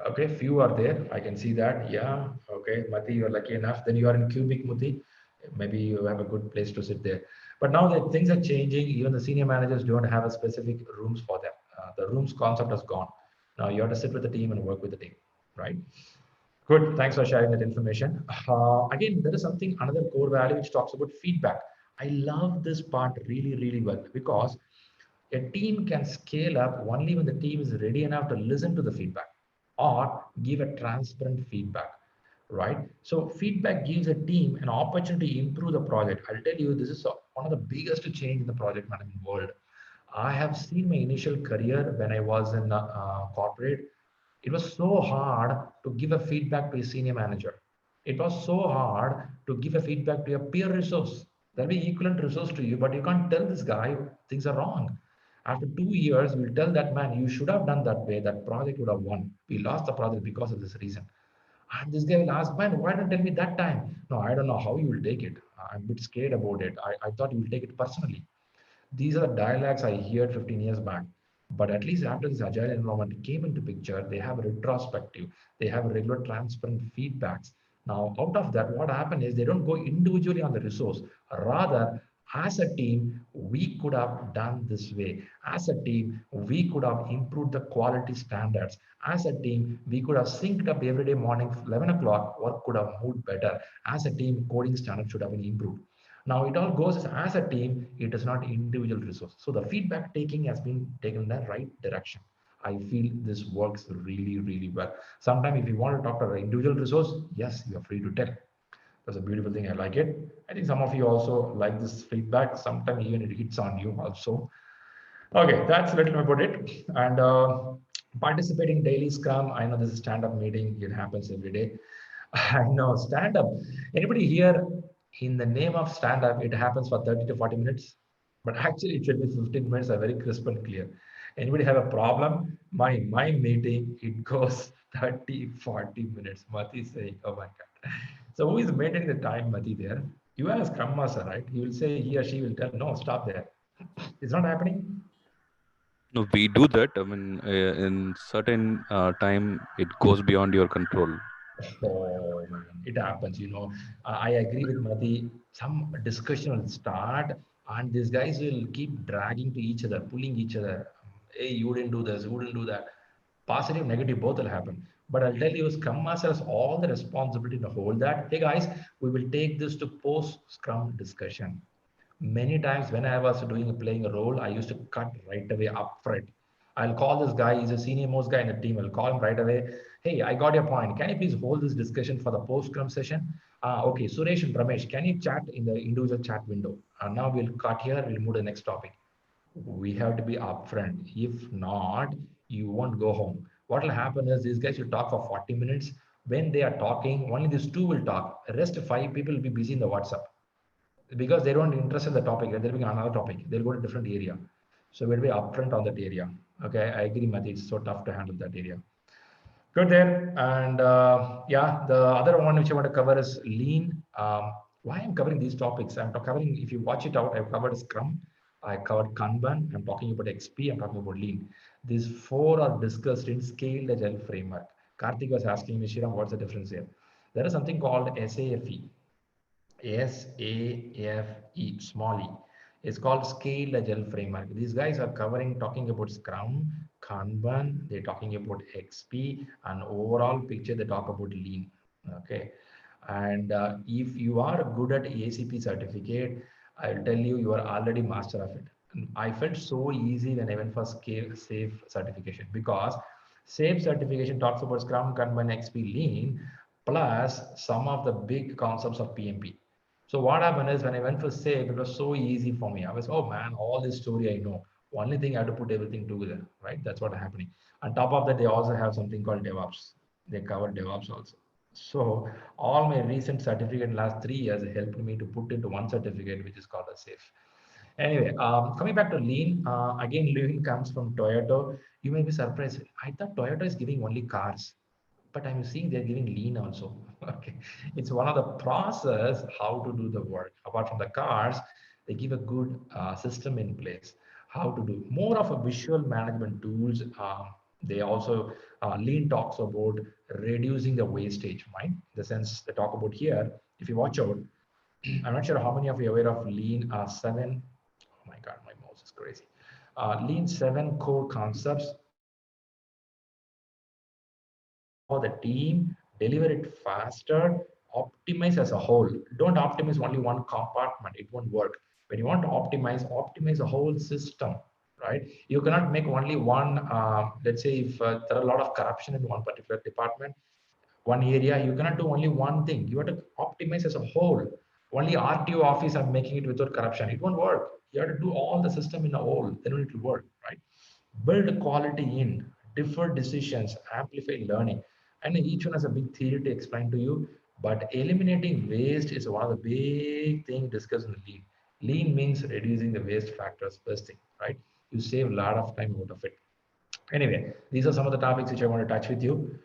Okay, few are there. I can see that. Yeah. Okay, Mati, you're lucky enough. Then you are in cubic, Mati. Maybe you have a good place to sit there. But now that things are changing, even the senior managers don't have a specific rooms for them. The rooms concept has gone. Now you have to sit with the team and work with the team, right? Good. Thanks for sharing that information. Again, there is something, another core value which talks about feedback. I love this part really, really well because a team can scale up only when the team is ready enough to listen to the feedback or give a transparent feedback, right? So feedback gives a team an opportunity to improve the project. I'll tell you, this is one of the biggest change in the project management world. I have seen my initial career when I was in corporate. It was so hard to give a feedback to a senior manager. It was so hard to give a feedback to a peer resource. There'll be equivalent resource to you, but you can't tell this guy things are wrong. After 2 years, we'll tell that man, you should have done that way. That project would have won. We lost the project because of this reason. And this guy will ask, man, why don't you tell me that time? No, I don't know how you will take it. I'm a bit scared about it. I thought you will take it personally. These are the dialogues I heard 15 years back. But at least after this agile environment came into picture, they have a retrospective, they have regular transparent feedbacks. Now, out of that, what happened is they don't go individually on the resource. Rather, as a team, we could have done this way. As a team, we could have improved the quality standards. As a team, we could have synced up every day morning, 11 o'clock, work could have moved better. As a team, coding standards should have been improved. Now it all goes as a team, it is not individual resource. So the feedback taking has been taken in the right direction. I feel this works really, really well. Sometimes if you want to talk to an individual resource, yes, you are free to tell. That's a beautiful thing. I like it. I think some of you also like this feedback. Sometimes even it hits on you also. Okay, that's a little about it. And participating daily Scrum. I know this is stand-up meeting. It happens every day. I know stand-up. Anybody here in the name of stand-up, it happens for 30 to 40 minutes, but actually it should be 15 minutes are very crisp and clear. Anybody have a problem? My meeting, it goes 30, 40 minutes. Mati is saying, oh my God. So who is maintaining the time, Mati, there? You have a Scrum Master, right? He will say, he or she will tell, no, stop there. It's not happening. No, we do that. I mean, in certain time, it goes beyond your control. Oh man, it happens. I agree with Mati. Some discussion will start, and these guys will keep dragging to each other, pulling each other. Hey, you didn't do this, you didn't do that. Positive, negative, both will happen. But I'll tell you, Scrum Master has all the responsibility to hold that. Hey guys, we will take this to post Scrum discussion. Many times when I was playing a role, I used to cut right away up front. I'll call this guy, he's a senior most guy in the team. I'll call him right away. Hey, I got your point. Can you please hold this discussion for the post scrum session? Okay, Suresh and Ramesh, can you chat in the individual chat window? Now we'll cut here, we'll move to the next topic. We have to be upfront. If not, you won't go home. What will happen is these guys will talk for 40 minutes. When they are talking, only these two will talk. The rest five people will be busy in the WhatsApp because they don't interest in the topic. They'll be another topic. They'll go to a different area. So we'll be upfront on that area. Okay, I agree, Mati. It's so tough to handle that area. Good there. And yeah, the other one which I want to cover is lean. Why I'm covering these topics? I'm covering, if you watch it out, I've covered Scrum, I covered Kanban, I'm talking about XP, I'm talking about lean. These four are discussed in scaled agile framework. Karthik was asking me, Shriram, what's the difference here? There is something called SAFE. SAFE, small e. It's called Scaled Agile Framework. These guys are talking about Scrum, Kanban, they're talking about XP, and overall picture, they talk about Lean. Okay. And if you are good at ACP certificate, I'll tell you, you are already master of it. And I felt so easy when I went for SAFE certification because SAFE certification talks about Scrum, Kanban, XP, Lean. plus some of the big concepts of PMP. So what happened is when I went for SAFe, it was so easy for me. I was, oh man, all this story I know. Only thing I have to put everything together, right? That's what happening. On top of that, they also have something called DevOps. They cover DevOps also. So all my recent certificate in last 3 years helped me to put into one certificate, which is called a SAFe. Anyway, coming back to lean, again, lean comes from Toyota. You may be surprised. I thought Toyota is giving only cars, but I'm seeing they're giving lean also. Okay, it's one of the process how to do the work. Apart from the cars, they give a good system in place. How to do more of a visual management tools. They also lean talks about reducing the wastage, right? The sense they talk about here. If you watch out, I'm not sure how many of you are aware of lean 7. Oh my God, my mouse is crazy. Lean 7 core concepts empower the team, deliver it faster, optimize as a whole. Don't optimize only one compartment, it won't work. When you want to optimize, optimize the whole system, right? You cannot make only one, let's say if there are a lot of corruption in one particular department, one area, you cannot do only one thing. You have to optimize as a whole. Only RTO office I'm making it without corruption. It won't work. You have to do all the system in a whole, then it will work, right? Build quality in, defer decisions, amplify learning. And each one has a big theory to explain to you, but eliminating waste is one of the big things discussed in the lean. Lean means reducing the waste factors, first thing, right? You save a lot of time out of it. Anyway, these are some of the topics which I want to touch with you.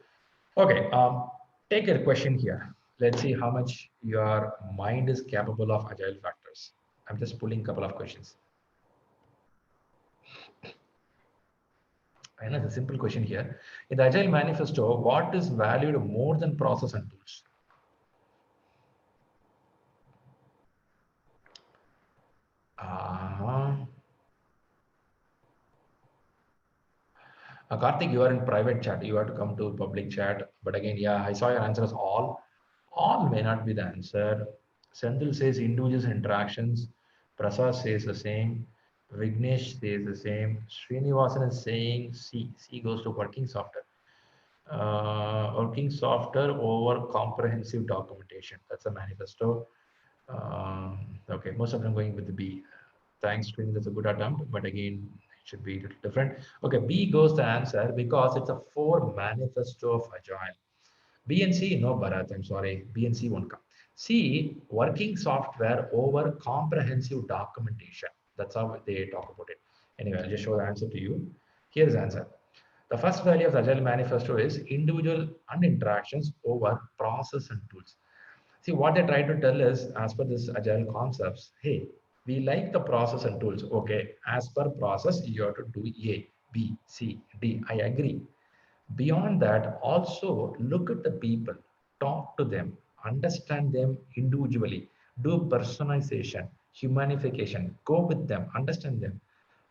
Okay, take a question here. Let's see how much your mind is capable of agile factors. I'm just pulling a couple of questions. I know it's a simple question here. In the Agile Manifesto, what is valued more than process and tools? Karthik, you are in private chat. You have to come to public chat. But again, yeah, I saw your answers all. All may not be the answer. Senthil says individuals and interactions. Prasad says the same. Vignesh says the same. Srinivasan is saying C. C goes to working software. Working software over comprehensive documentation. That's a manifesto. Okay, most of them going with the B. Thanks, Trini. That's a good attempt, but again, it should be a little different. Okay, B goes the answer because it's a 4 manifesto of Agile. B and C, no, Bharat, I'm sorry. B and C won't come. C, working software over comprehensive documentation. That's how they talk about it. Anyway, I'll just show the answer to you. Here's the answer. The first value of the Agile Manifesto is individual and interactions over process and tools. See, what they try to tell is, as per this Agile concepts, hey, we like the process and tools. Okay, as per process, you have to do A, B, C, D. I agree. Beyond that, also look at the people, talk to them, understand them individually, do personalization, humanification, go with them, understand them.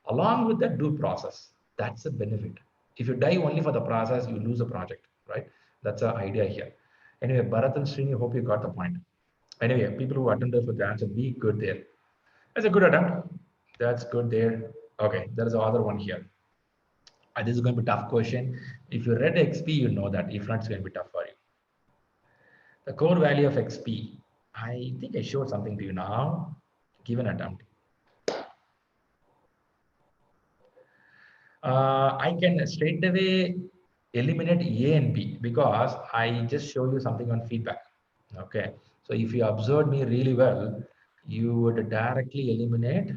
Along with that, do process. That's the benefit. If you die only for the process, you lose the project, right? That's the idea here. Anyway, Bharat and Srini, hope you got the point. Anyway, people who attended for the answer, be good there. That's a good attempt. That's good there. Okay, there is another one here. This is going to be a tough question. If you read XP, you know that. If not, it's going to be tough for you. The core value of XP. I think I showed something to you now. Give an attempt. I can straight away eliminate A and B because I just show you something on feedback. Okay. So if you observed me really well, you would directly eliminate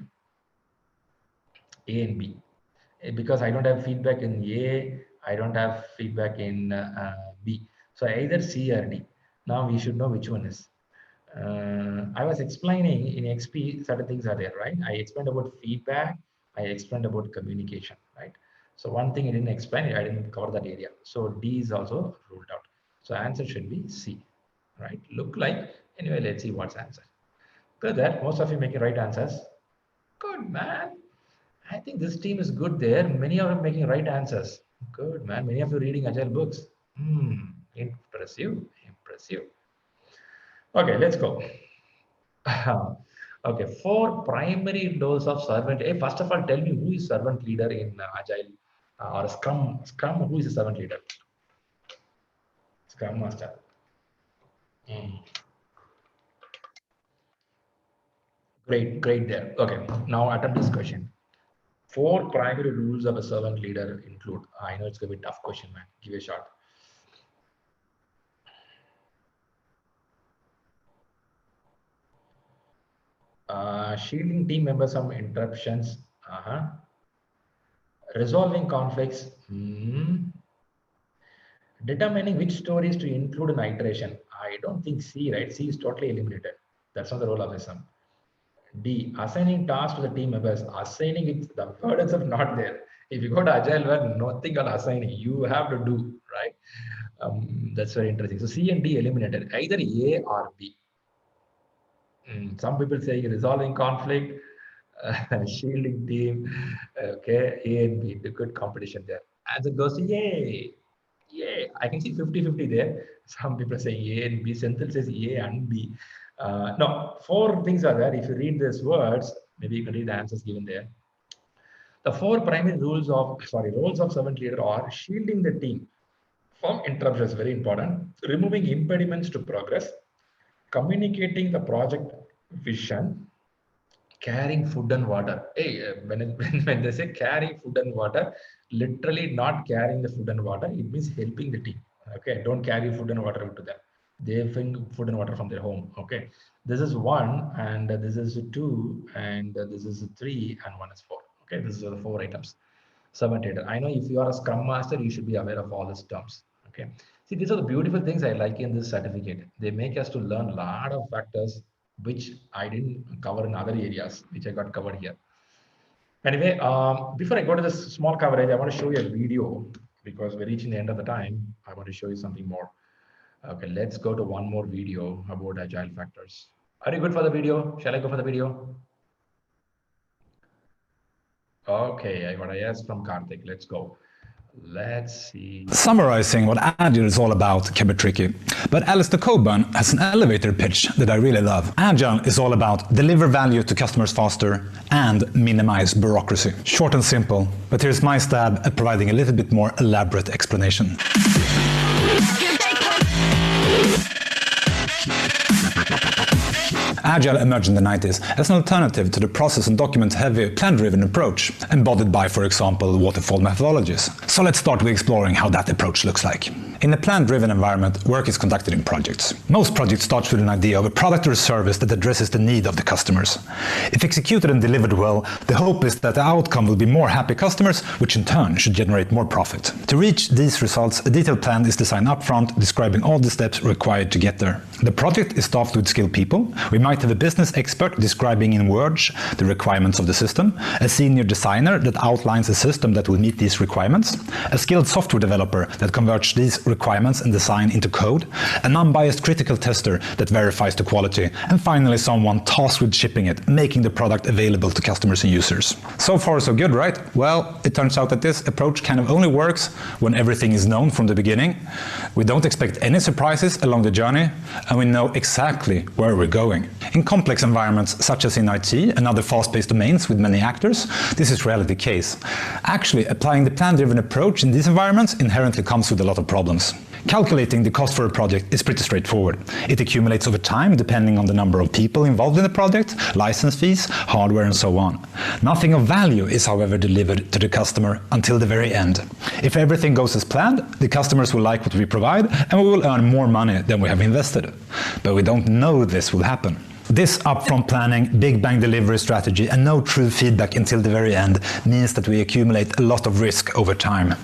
A and B. Because I don't have feedback in A, I don't have feedback in B. So either C or D. Now we should know which one is. I was explaining in XP, certain things are there, right? I explained about feedback. I explained about communication, right? So one thing I didn't explain, I didn't cover that area. So D is also ruled out. So answer should be C, right? Look like, anyway, let's see what's answer. Good that most of you making right answers. Good, man. I think this team is good there. Many of them making right answers. Good, man. Many of you reading Agile books. Impressive, impressive. Okay, let's go. Okay, 4 primary roles of servant. Hey, first of all, tell me who is servant leader in Agile or Scrum? Scrum, who is a servant leader? Scrum Master. Mm. Great there. Okay, now attempt this question. 4 primary rules of a servant leader include. I know it's gonna be a tough question, man. Give it a shot. Shielding team members from interruptions. Resolving conflicts. Determining which stories to include in iteration. I don't think C, right? C is totally eliminated. That's not the role of SM. D, assigning tasks to the team members. Assigning it, the burdens are not there. If you go to Agile, where nothing on assigning, you have to do, right? That's very interesting. So C and D eliminated, either A or B. Some people say resolving conflict, shielding team, okay, A and B, the good competition there. Answer goes, yay. I can see 50-50 there. Some people say A and B. Senthil says A and B. No, 4 things are there. If you read these words, maybe you can read the answers given there. The 4 primary roles of servant leader are shielding the team from interruptions, very important. Removing impediments to progress, communicating the project vision, carrying food and water. Hey, when they say carrying food and water, literally not carrying the food and water, it means helping the team. Okay, don't carry food and water to them. They bring food and water from their home. Okay, this is 1, and this is 2, and this is 3, and 1 is 4. Okay, this are the 4 items. Servant leader. I know if you are a Scrum Master, you should be aware of all these terms. Okay, see, these are the beautiful things I like in this certificate. They make us to learn a lot of factors which I didn't cover in other areas, which I got covered here. Anyway, before I go to this small coverage, I want to show you a video because we're reaching the end of the time. I want to show you something more. Okay, let's go to one more video about Agile factors. Are you good for the video? Shall I go for the video? Okay, I got a yes from Karthik. Let's go. Let's see. Summarizing what Agile is all about can be tricky, but Alistair Cockburn has an elevator pitch that I really love. Agile is all about deliver value to customers faster and minimize bureaucracy. Short and simple, but here's my stab at providing a little bit more elaborate explanation. Agile emerged in the 90s as an alternative to the process and document-heavy, plan-driven approach, embodied by, for example, waterfall methodologies. So let's start with exploring how that approach looks like. In a plan-driven environment, work is conducted in projects. Most projects start with an idea of a product or a service that addresses the need of the customers. If executed and delivered well, the hope is that the outcome will be more happy customers, which in turn should generate more profit. To reach these results, a detailed plan is designed upfront, describing all the steps required to get there. The project is staffed with skilled people. We might have a business expert describing in words the requirements of the system, a senior designer that outlines a system that will meet these requirements, a skilled software developer that converts these requirements and design into code, an unbiased critical tester that verifies the quality, and finally someone tasked with shipping it, making the product available to customers and users. So far so good, right? Well, it turns out that this approach kind of only works when everything is known from the beginning. We don't expect any surprises along the journey, and we know exactly where we're going. In complex environments such as in IT and other fast-paced domains with many actors, this is rarely the case. Actually, applying the plan-driven approach in these environments inherently comes with a lot of problems. Calculating the cost for a project is pretty straightforward. It accumulates over time depending on the number of people involved in the project, license fees, hardware, and so on. Nothing of value is, however, delivered to the customer until the very end. If everything goes as planned, the customers will like what we provide and we will earn more money than we have invested. But we don't know this will happen. This upfront planning, big bang delivery strategy, and no true feedback until the very end means that we accumulate a lot of risk over time.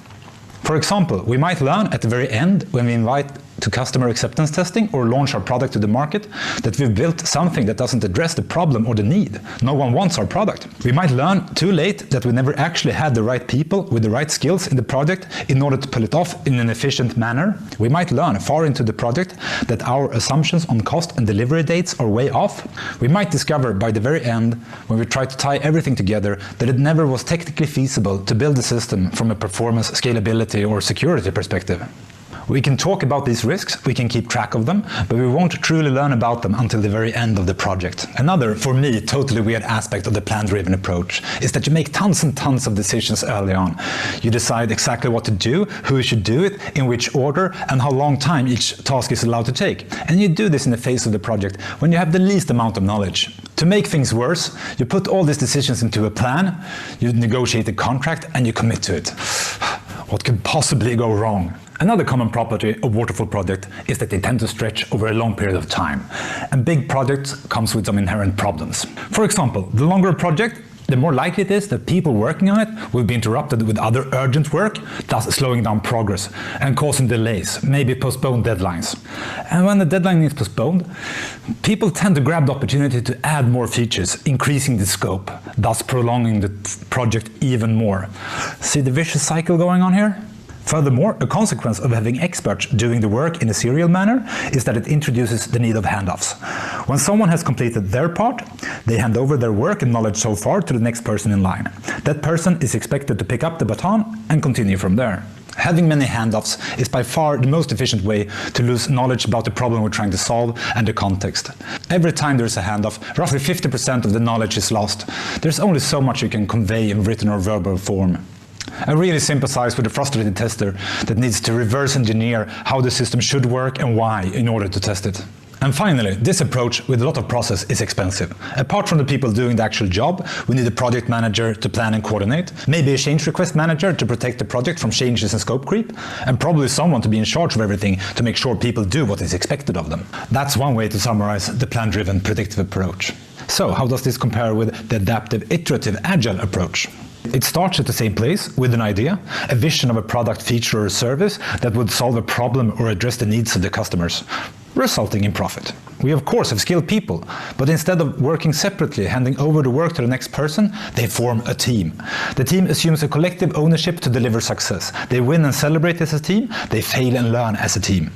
For example, we might learn at the very end when we invite to customer acceptance testing or launch our product to the market that we've built something that doesn't address the problem or the need. No one wants our product. We might learn too late that we never actually had the right people with the right skills in the project in order to pull it off in an efficient manner. We might learn far into the project that our assumptions on cost and delivery dates are way off. We might discover by the very end, when we try to tie everything together, that it never was technically feasible to build a system from a performance, scalability, or security perspective. We can talk about these risks, we can keep track of them, but we won't truly learn about them until the very end of the project. Another, for me, totally weird aspect of the plan-driven approach is that you make tons and tons of decisions early on. You decide exactly what to do, who should do it, in which order, and how long time each task is allowed to take. And you do this in the phase of the project when you have the least amount of knowledge. To make things worse, you put all these decisions into a plan, you negotiate a contract, and you commit to it. What could possibly go wrong? Another common property of waterfall projects is that they tend to stretch over a long period of time. And big projects comes with some inherent problems. For example, the longer a project, the more likely it is that people working on it will be interrupted with other urgent work, thus slowing down progress and causing delays, maybe postponed deadlines. And when the deadline is postponed, people tend to grab the opportunity to add more features, increasing the scope, thus prolonging the project even more. See the vicious cycle going on here? Furthermore, a consequence of having experts doing the work in a serial manner is that it introduces the need of handoffs. When someone has completed their part, they hand over their work and knowledge so far to the next person in line. That person is expected to pick up the baton and continue from there. Having many handoffs is by far the most efficient way to lose knowledge about the problem we're trying to solve and the context. Every time there's a handoff, roughly 50% of the knowledge is lost. There's only so much you can convey in written or verbal form. I really sympathize with the frustrated tester that needs to reverse engineer how the system should work and why in order to test it. And finally, this approach with a lot of process is expensive. Apart from the people doing the actual job, we need a project manager to plan and coordinate, maybe a change request manager to protect the project from changes and scope creep, and probably someone to be in charge of everything to make sure people do what is expected of them. That's one way to summarize the plan-driven predictive approach. So how does this compare with the adaptive iterative agile approach? It starts at the same place with an idea, a vision of a product, feature, or a service that would solve a problem or address the needs of the customers, resulting in profit. We of course have skilled people, but instead of working separately, handing over the work to the next person, they form a team. The team assumes a collective ownership to deliver success. They win and celebrate as a team, they fail and learn as a team.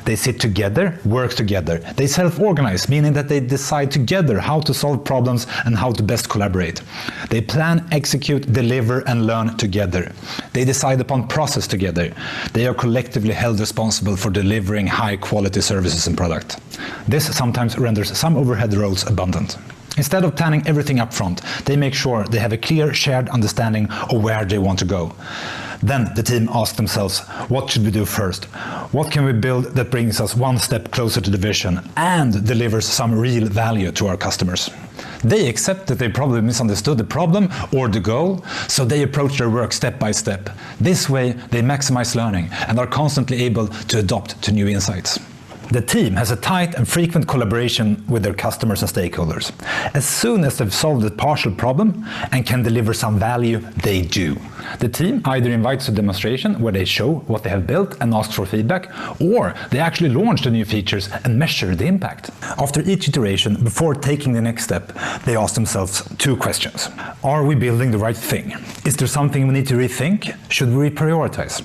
They sit together, work together. They self-organize, meaning that they decide together how to solve problems and how to best collaborate. They plan, execute, deliver, and learn together. They decide upon process together. They are collectively held responsible for delivering high-quality services and product. This sometimes renders some overhead roles abundant. Instead of planning everything up front, they make sure they have a clear shared understanding of where they want to go. Then the team asks themselves, what should we do first? What can we build that brings us one step closer to the vision and delivers some real value to our customers? They accept that they probably misunderstood the problem or the goal, so they approach their work step by step. This way, they maximize learning and are constantly able to adapt to new insights. The team has a tight and frequent collaboration with their customers and stakeholders. As soon as they've solved a partial problem and can deliver some value, they do. The team either invites a demonstration where they show what they have built and ask for feedback, or they actually launch the new features and measure the impact. After each iteration, before taking the next step, they ask themselves two questions. Are we building the right thing? Is there something we need to rethink? Should we prioritize?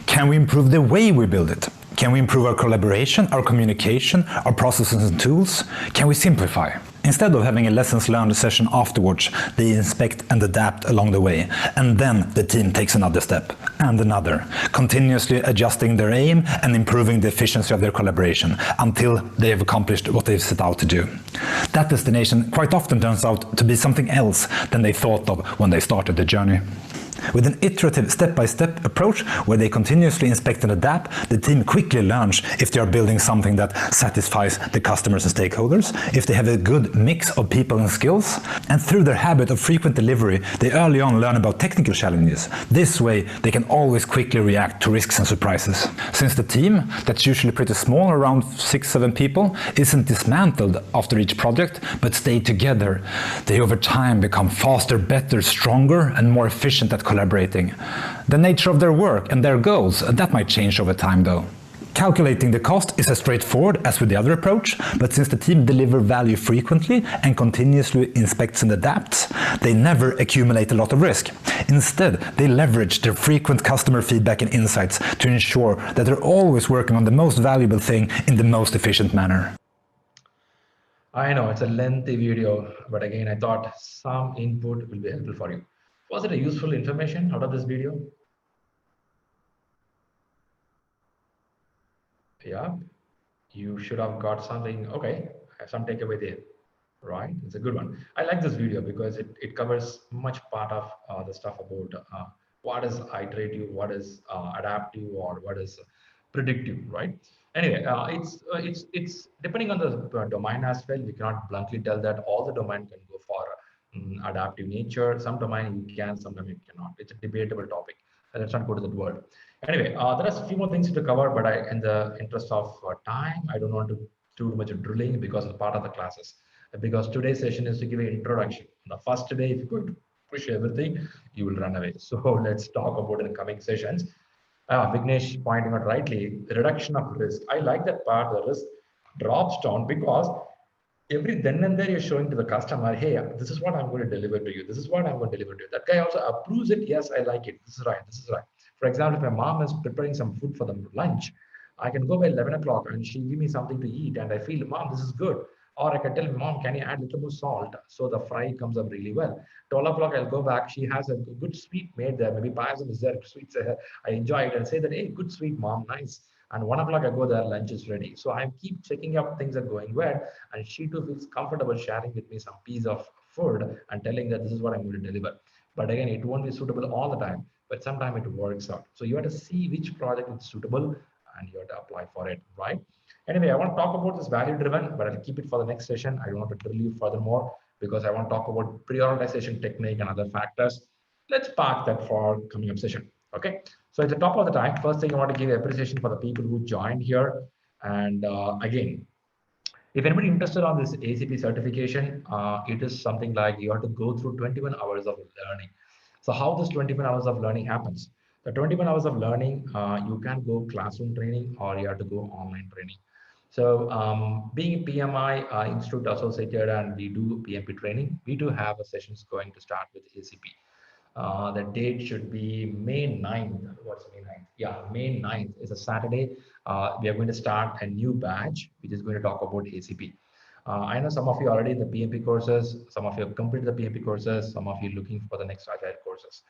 Can we improve the way we build it? Can we improve our collaboration, our communication, our processes and tools? Can we simplify? Instead of having a lessons learned session afterwards, they inspect and adapt along the way, and then the team takes another step and another, continuously adjusting their aim and improving the efficiency of their collaboration until they have accomplished what they've set out to do. That destination quite often turns out to be something else than they thought of when they started the journey. With an iterative step-by-step approach where they continuously inspect and adapt, the team quickly learns if they are building something that satisfies the customers and stakeholders, if they have a good mix of people and skills, and through their habit of frequent delivery, they early on learn about technical challenges. This way, they can always quickly react to risks and surprises. Since the team, that's usually pretty small, around 6-7 people, isn't dismantled after each project, but stay together, they over time become faster, better, stronger, and more efficient at collaborating. The nature of their work and their goals, that might change over time though. Calculating the cost is as straightforward as with the other approach, but since the team deliver value frequently and continuously inspects and adapts, they never accumulate a lot of risk. Instead, they leverage their frequent customer feedback and insights to ensure that they're always working on the most valuable thing in the most efficient manner. I know it's a lengthy video, but again, I thought some input will be helpful for you. Was it a useful information out of this video? Yeah, you should have got something. Okay, some takeaway there, right? It's a good one. I like this video because it covers much part of the stuff about what is iterative, what is adaptive, or what is predictive, right? Anyway, it's depending on the domain as well. We cannot bluntly tell that all the domain can go for adaptive nature. Some domain you can, some domain you cannot. It's a debatable topic. Let's not go to that word. Anyway, there are a few more things to cover, but in the interest of time, I don't want to do much drilling because it's part of the classes. Because today's session is to give an introduction. The first day, if you could push everything, you will run away. So let's talk about it in the coming sessions. Vignesh pointing out rightly, the reduction of risk. I like that part. The risk drops down because every then and there you're showing to the customer, hey, this is what I'm going to deliver to you. This is what I'm going to deliver to you. That guy also approves it. Yes, I like it. This is right. This is right. For example, if my mom is preparing some food for the lunch, I can go by 11 o'clock and she give me something to eat and I feel, mom, this is good. Or I can tell mom, can you add a little more salt so the fry comes up really well. 12 o'clock, I'll go back. She has a good sweet made there. Maybe payasam is there, sweets. I enjoy it and say that, hey, good sweet mom, nice. And 1 o'clock, I go there, lunch is ready. So I keep checking up things are going well. And she too feels comfortable sharing with me some piece of food and telling that this is what I'm going to deliver. But again, it won't be suitable all the time, but sometimes it works out. So you have to see which project is suitable and you have to apply for it, right? Anyway, I want to talk about this value driven, but I'll keep it for the next session. I don't want to drill you furthermore because I want to talk about prioritization technique and other factors. Let's park that for coming up session. Okay. So at the top of the time, first thing I want to give appreciation for the people who joined here. And again, if anybody interested on this ACP certification, it is something like you have to go through 21 hours of learning. So how this 21 hours of learning happens? The 21 hours of learning, you can go classroom training or you have to go online training. So being PMI Institute associated and we do PMP training, we do have a sessions going to start with ACP. The date should be May 9th. What's May 9th? Yeah, May 9th is a Saturday. We are going to start a new batch, which is going to talk about ACP. I know some of you already in the PMP courses, some of you have completed the PMP courses, some of you looking for the next Agile courses.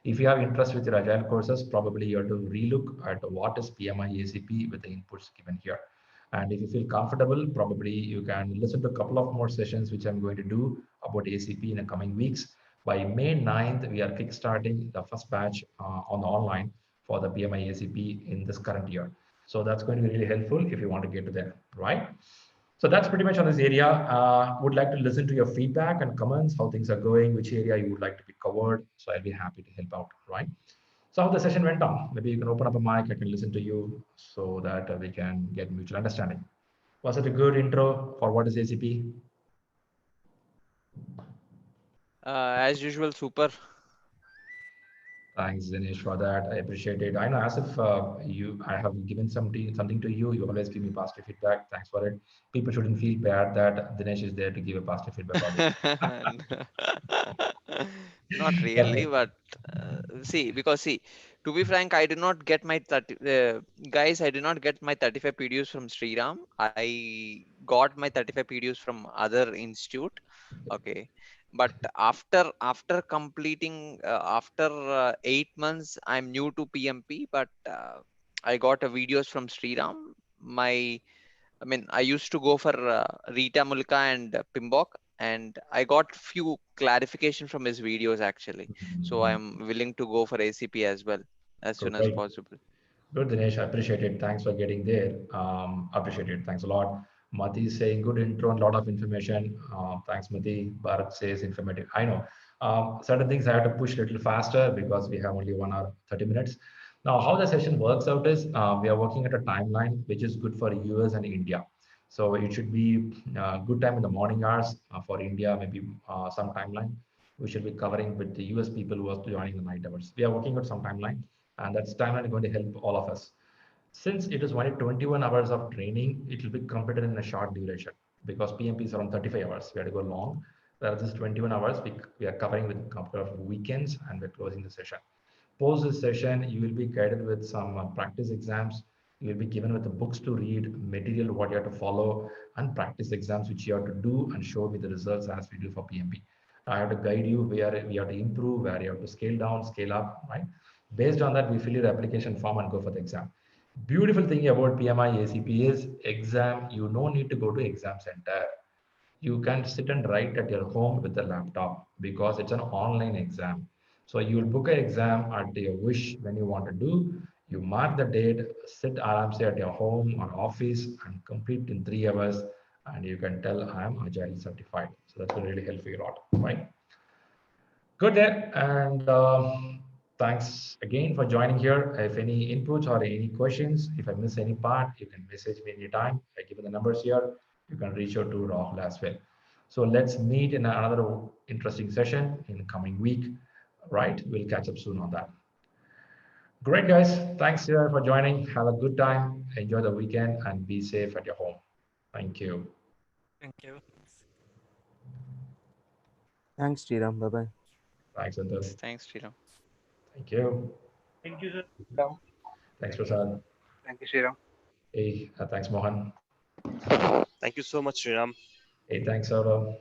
If you have interest with your Agile courses, probably you have to relook at what is PMI-ACP with the inputs given here. And if you feel comfortable, probably you can listen to a couple of more sessions, which I'm going to do about ACP in the coming weeks. By May 9th, we are kickstarting the first batch on the online for the PMI ACP in this current year. So that's going to be really helpful if you want to get to there, right? So that's pretty much on this area. Would like to listen to your feedback and comments, how things are going, which area you would like to be covered. So I'll be happy to help out, right? So how the session went on. Maybe you can open up a mic, I can listen to you so that we can get mutual understanding. Was it a good intro for what is ACP? As usual, super. Thanks, Dinesh, for that. I appreciate it. I know as if I have given something to you, you always give me positive feedback. Thanks for it. People shouldn't feel bad that Dinesh is there to give a positive feedback always. Not really, but because to be frank, I did not get my 30 guys. I did not get my 35 PDUs from Shriram. I got my 35 PDUs from other institute. Okay, but after completing after 8 months, I'm new to PMP, but I got videos from Shriram. I used to go for Rita Mulka and Pimbok, and I got few clarification from his videos actually. So I'm willing to go for ACP as well as soon as Great. possible. Good, Dinesh. I appreciate it. Thanks for getting there. Appreciate it. Thanks a lot. Mati is saying good intro and a lot of information. Thanks, Mati. Bharat says informative. I know. Certain things I have to push a little faster because we have only 1 hour, 30 minutes. Now, how the session works out is we are working at a timeline which is good for US and India. So it should be good time in the morning hours for India, maybe some timeline. We should be covering with the US people who are joining the night hours. We are working with some timeline, and that's timeline going to help all of us. Since it is only 21 hours of training, it will be completed in a short duration because PMP is around 35 hours. We have to go long. Whereas this 21 hours, we are covering with a couple of weekends and we're closing the session. Post this session, you will be guided with some practice exams. You will be given with the books to read, material what you have to follow, and practice exams which you have to do and show me the results as we do for PMP. I have to guide you where we have to improve, where you have to scale down, scale up, right? Based on that, we fill your application form and go for the exam. Beautiful thing about PMI-ACP is exam, you no need to go to exam center. You can sit and write at your home with a laptop because it's an online exam. So you'll book an exam at your wish when you want to do. You mark the date, sit aramse at your home or office and complete in 3 hours. And you can tell I am Agile certified. So that's going to really help you a lot, right? Good there. And thanks again for joining here. If any inputs or any questions, if I miss any part, you can message me anytime. I give you the numbers here. You can reach out to Rahul as well. So let's meet in another interesting session in the coming week, right? We'll catch up soon on that. Great, guys. Thanks here for joining. Have a good time. Enjoy the weekend and be safe at your home. Thank you. Thank you. Thanks, Shriram. Bye-bye. Thanks, Anil. Thanks, Shriram. Thank you. Thank you, sir. Thanks, Prasad. Thank you, Shriram. Hey, thanks, Mohan. Thank you so much, Shriram. Hey, thanks, Saurabh.